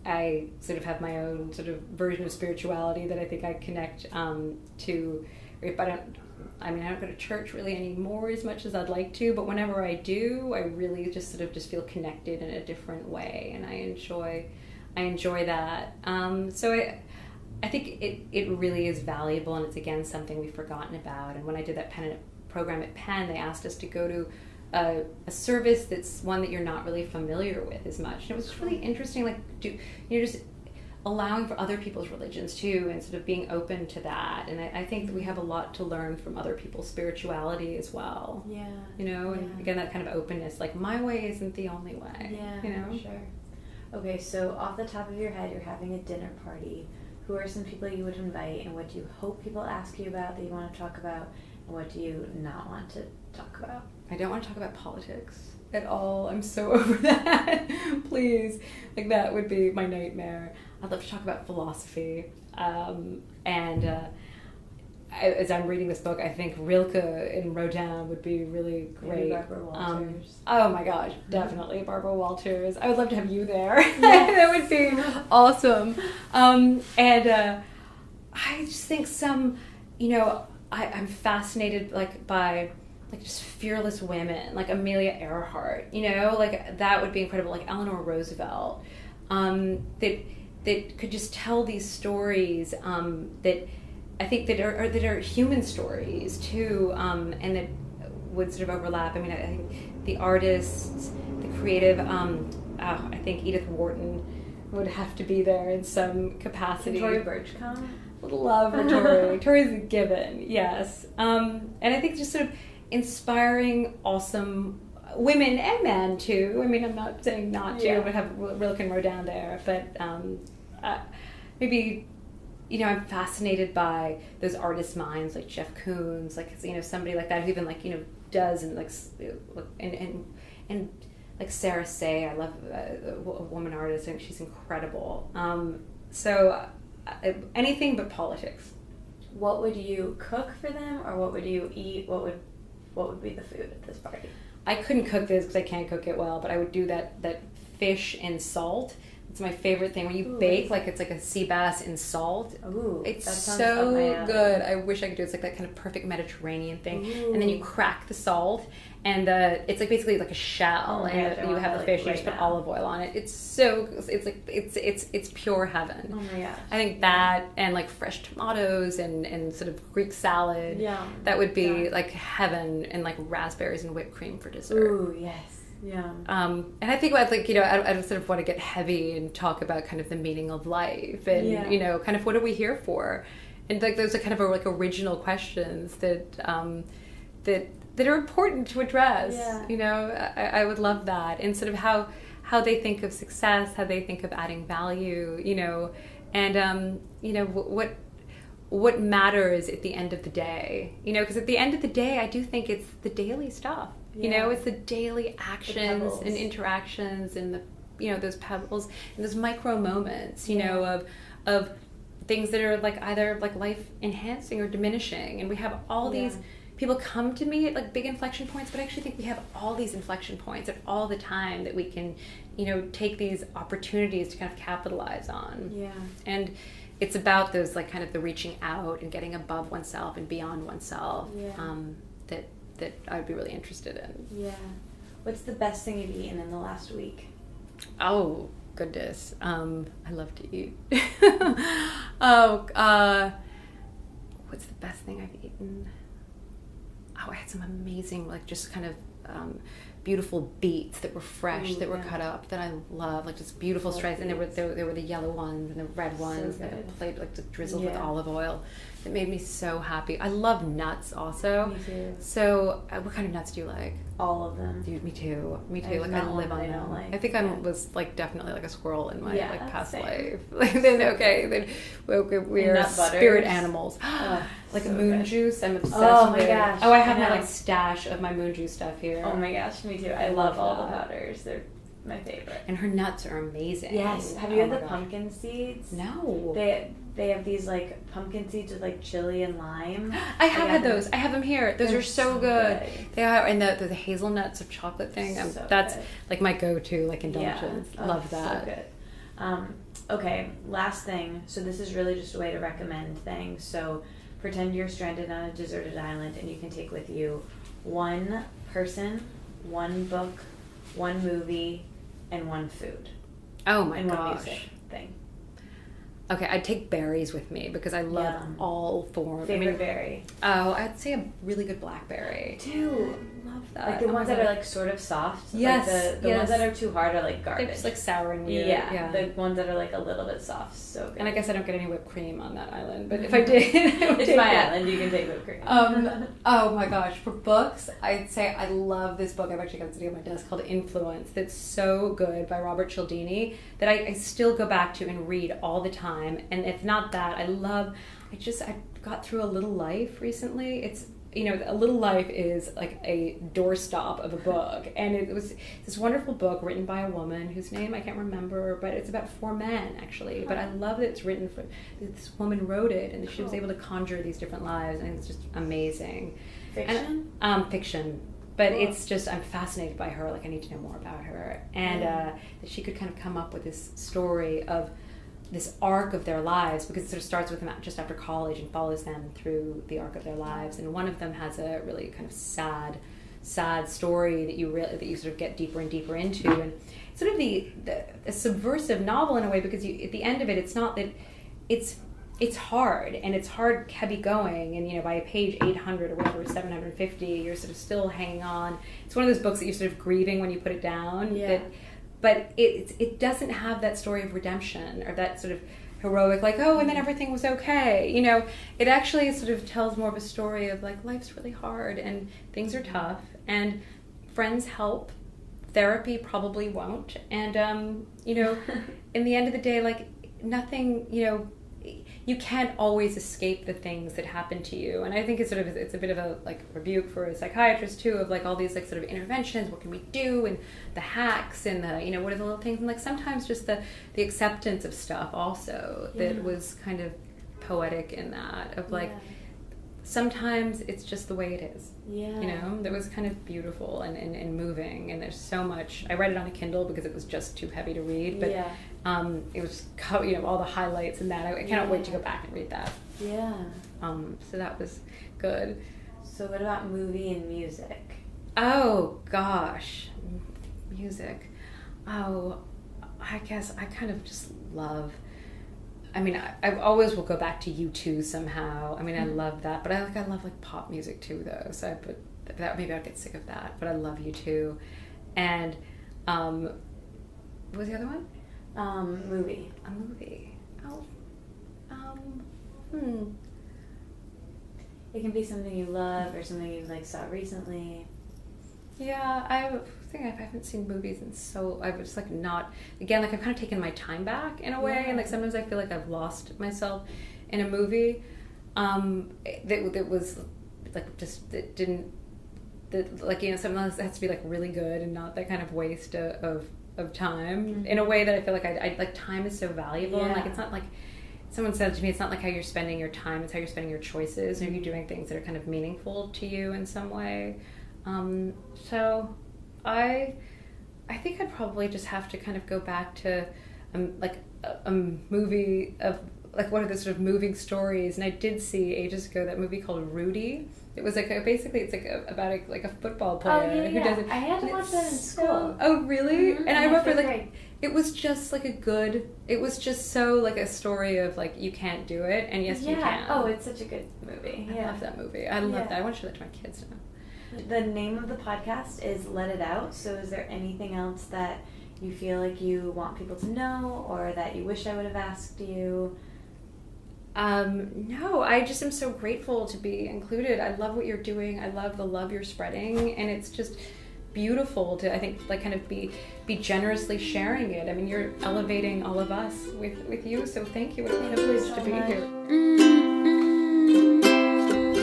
I sort of have my own sort of version of spirituality that I think I connect to. If I don't go to church really anymore as much as I'd like to, but whenever I do, I really just sort of just feel connected in a different way, and I enjoy that. So I think it really is valuable, and it's, again, something we've forgotten about. And when I did that program at Penn, they asked us to go to a service that's one that you're not really familiar with as much. And it was just really interesting, like, just allowing for other people's religions too, and sort of being open to that. And I think that we have a lot to learn from other people's spirituality as well. Yeah. And again, that kind of openness, like, my way isn't the only way. Yeah, sure. Okay, so off the top of your head, you're having a dinner party. Who are some people you would invite, and what do you hope people ask you about that you want to talk about, and what do you not want to talk about? I don't want to talk about politics at all. I'm so over that. Please. Like, that would be my nightmare. I'd love to talk about philosophy. As I'm reading this book, I think Rilke and Rodin would be really great. Maybe Barbara Walters. Oh my gosh, definitely Barbara Walters. I would love to have you there. Yes. That would be awesome. I just think I'm fascinated, like, by, like, just fearless women, like Amelia Earhart. Like, that would be incredible. Like Eleanor Roosevelt, that could just tell these stories that I think that are human stories too, and that would sort of overlap. I mean, I think the artists, the creative. I think Edith Wharton would have to be there in some capacity. Can Tory Burch come? Love for Tory. Tory's a given, yes. And I think just sort of inspiring, awesome women and men too. I mean, I'm not saying not to, but have Rilke and Rodin there. But maybe, I'm fascinated by those artist minds like Jeff Koons, like, somebody like that who even, like, does, and like, and like Sarah Say. I love a woman artist. I think she's incredible. So anything but politics. What would you cook for them, or what would you eat? What would be the food at this party? I couldn't cook this because I can't cook it well, but I would do that fish in salt. It's my favorite thing. When you bake, like, it's like a sea bass in salt. Ooh, it's so good. I wish I could do it. It's like that kind of perfect Mediterranean thing. Ooh. And then you crack the salt, and it's like basically like a shell, and you have the fish. You just put olive oil on it. It's it's pure heaven. Oh my gosh! I think that, and like fresh tomatoes and sort of Greek salad. Yeah, that would be like heaven, and like raspberries and whipped cream for dessert. Ooh, yes. Yeah. And I think about, like, I sort of want to get heavy and talk about kind of the meaning of life, and kind of what are we here for, and like those are kind of like original questions that are important to address. Yeah. I would love that, and sort of how they think of success, how they think of adding value, and what matters at the end of the day, because at the end of the day, I do think it's the daily stuff. It's the daily actions and interactions, and those pebbles and those micro moments, of things that are like either like life enhancing or diminishing. And we have all these people come to me at like big inflection points, but I actually think we have all these inflection points at all the time that we can, take these opportunities to kind of capitalize on. Yeah. And it's about those, like, kind of the reaching out and getting above oneself and beyond oneself. That I would be really interested in. Yeah. What's the best thing you've eaten in the last week? Oh, goodness. I love to eat. What's the best thing I've eaten? Oh, I had some amazing, like, just kind of beautiful beets that were fresh, that were cut up, that I love, like just beautiful stripes. And there were the yellow ones and the red ones that I played, like, just drizzled with olive oil. It made me so happy. I love nuts also. Me too. So what kind of nuts do you like? All of them. Dude, me too. Like, I live on them. I think I was, like, definitely like a squirrel in my like past life. Like, then we're spirit animals. Like so moon juice, I'm obsessed with. Oh my gosh. Oh, I have my, like, stash of my moon juice stuff here. Oh my gosh, me too. I love all the powders. They're my favorite. And her nuts are amazing. Yes. Have you had the pumpkin seeds? No. They have these, like, pumpkin seeds with, like, chili and lime. I have had those. I have them here. Those are so good. They are, and the hazelnuts of chocolate thing. That's good. Like my go-to, like, indulgence. Yeah. Love that. So good. Okay, last thing. So this is really just a way to recommend things. So pretend you're stranded on a deserted island, and you can take with you one person, one book, one movie, and one food. Oh my and gosh. One music thing. Okay, I'd take berries with me because I love all forms. Favorite berry? Oh, I'd say a really good blackberry. Too. Love that. Like the ones that are, like, sort of soft. Yes. Like the ones that are too hard are, like, garbage. They're just, like, sour and weird. Yeah. The ones that are, like, a little bit soft, so good. And I guess I don't get any whipped cream on that island, but if I did, it's my island. You can take whipped cream. Oh my gosh, for books, I'd say I love this book. I've actually got it sitting on my desk called Influence. That's so good, by Robert Cialdini, that I still go back to and read all the time. And if not that, I got through A Little Life recently. It's, A Little Life is like a doorstop of a book. And it was this wonderful book written by a woman whose name I can't remember, but it's about 4 men, actually. But I love that it's written for, this woman wrote it, and she was able to conjure these different lives, and it's just amazing. Fiction? Fiction. But it's just, I'm fascinated by her. Like, I need to know more about her. And that she could kind of come up with this story of this arc of their lives, because it sort of starts with them just after college and follows them through the arc of their lives. And one of them has a really kind of sad story that you sort of get deeper and deeper into, and sort of a subversive novel in a way, because at the end of it, it's not that it's hard, and it's hard, heavy going, and by page 800 or whatever, 750, you're sort of still hanging on. It's one of those books that you're sort of grieving when you put it down. But it doesn't have that story of redemption, or that sort of heroic, like, oh, and then everything was okay. It actually sort of tells more of a story of, like, life's really hard and things are tough, and friends help, therapy probably won't, and in the end of the day, like, nothing, you can't always escape the things that happen to you. And I think it's a bit of a, like, rebuke for a psychiatrist too, of, like, all these, like, sort of interventions, what can we do, and the hacks, and the, what are the little things, and, like, sometimes just the acceptance of stuff also, that was kind of poetic in that, of, like, sometimes it's just the way it is. That was kind of beautiful and moving, and there's so much. I read it on a Kindle because it was just too heavy to read, but it was, all the highlights and that. I cannot wait to go back and read that. So that was good. So what about movie and music? Oh gosh, music. Oh, I guess I kind of just love, I always will go back to U2 somehow. I love that, but I love, like, pop music too, though. So maybe I'd get sick of that, but I love U2. And what was the other one? Movie. A movie. Oh. It can be something you love or something you, like, saw recently. Yeah, I think I haven't seen movies in so, I was, like, not, again, like, I've kind of taken my time back in a way, and, like, sometimes I feel like I've lost myself in a movie that was, like, just, that didn't, like, sometimes it has to be, like, really good and not that kind of waste of time, in a way that I feel like I like, time is so valuable, and, like, it's not like, someone said to me, it's not like how you're spending your time, it's how you're spending your choices, and you're doing things that are kind of meaningful to you in some way. So I think I'd probably just have to kind of go back to like a movie of, like, one of the sort of moving stories. And I did see ages ago that movie called Rudy. It was like basically it's like about a football player who does it. I had to watch that in school. Oh really? And I remember, like, it was just like it was just so like a story of like, you can't do it, and yes, you can. Oh, it's such a good movie. I love that movie. I love that. I want to show that to my kids now. The name of the podcast is Let It Out. So is there anything else that you feel like you want people to know, or that you wish I would have asked you? No, I just am so grateful to be included. I love what you're doing. I love the love you're spreading, and it's just beautiful to, I think, like kind of be generously sharing it. I mean, you're elevating all of us with you, so thank you. What a privilege to be here.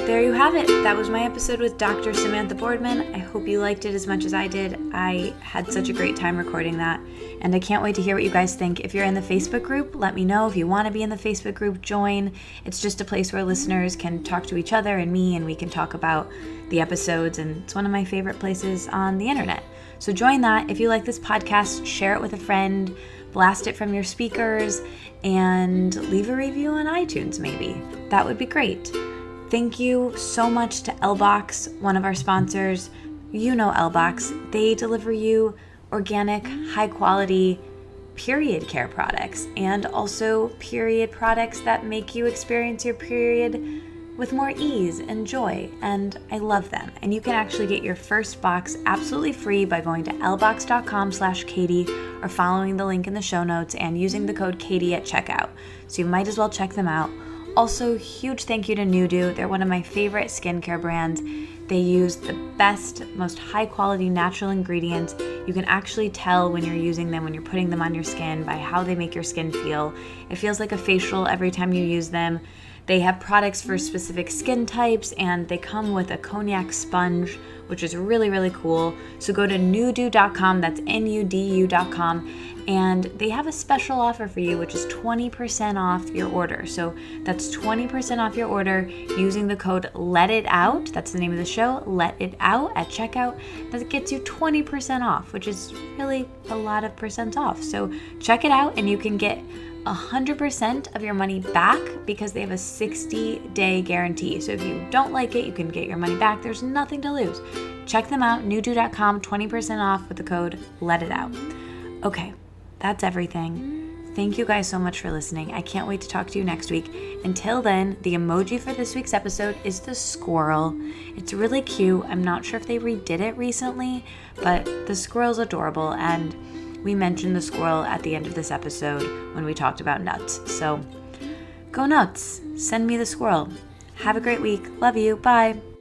There you have it. That was my episode with Dr. Samantha Boardman. I hope you liked it as much as I did. I had such a great time recording that, and I can't wait to hear what you guys think. If you're in the Facebook group, let me know. If you want to be in the Facebook group, join. It's just a place where listeners can talk to each other and me, and we can talk about the episodes, and it's one of my favorite places on the internet. So join that. If you like this podcast, share it with a friend, blast it from your speakers, and leave a review on iTunes maybe. That would be great. Thank you so much to LBox, one of our sponsors. You know LBox. They deliver you organic, high-quality period care products, and also period products that make you experience your period with more ease and joy, and I love them. And you can actually get your first box absolutely free by going to lbox.com/Katie or following the link in the show notes and using the code Katie at checkout. So you might as well check them out. Also, huge thank you to Nudu. They're one of my favorite skincare brands. They use the best, most high-quality natural ingredients. You can actually tell when you're using them, when you're putting them on your skin, by how they make your skin feel. It feels like a facial every time you use them. They have products for specific skin types, and they come with a cognac sponge, which is really, really cool. So go to nudu.com, that's nudu.com, and they have a special offer for you, which is 20% off your order. So that's 20% off your order using the code LETITOUT. That's the name of the show, Let It Out, at checkout. That gets you 20% off, which is really a lot of percent off. So check it out, and you can get 100% of your money back because they have a 60-day guarantee. So if you don't like it, you can get your money back. There's nothing to lose. Check them out, nudu.com, 20% off with the code LETITOUT. Okay, that's everything. Thank you guys so much for listening. I can't wait to talk to you next week. Until then, the emoji for this week's episode is the squirrel. It's really cute. I'm not sure if they redid it recently, but the squirrel's adorable, and we mentioned the squirrel at the end of this episode when we talked about nuts. So go nuts. Send me the squirrel. Have a great week. Love you. Bye.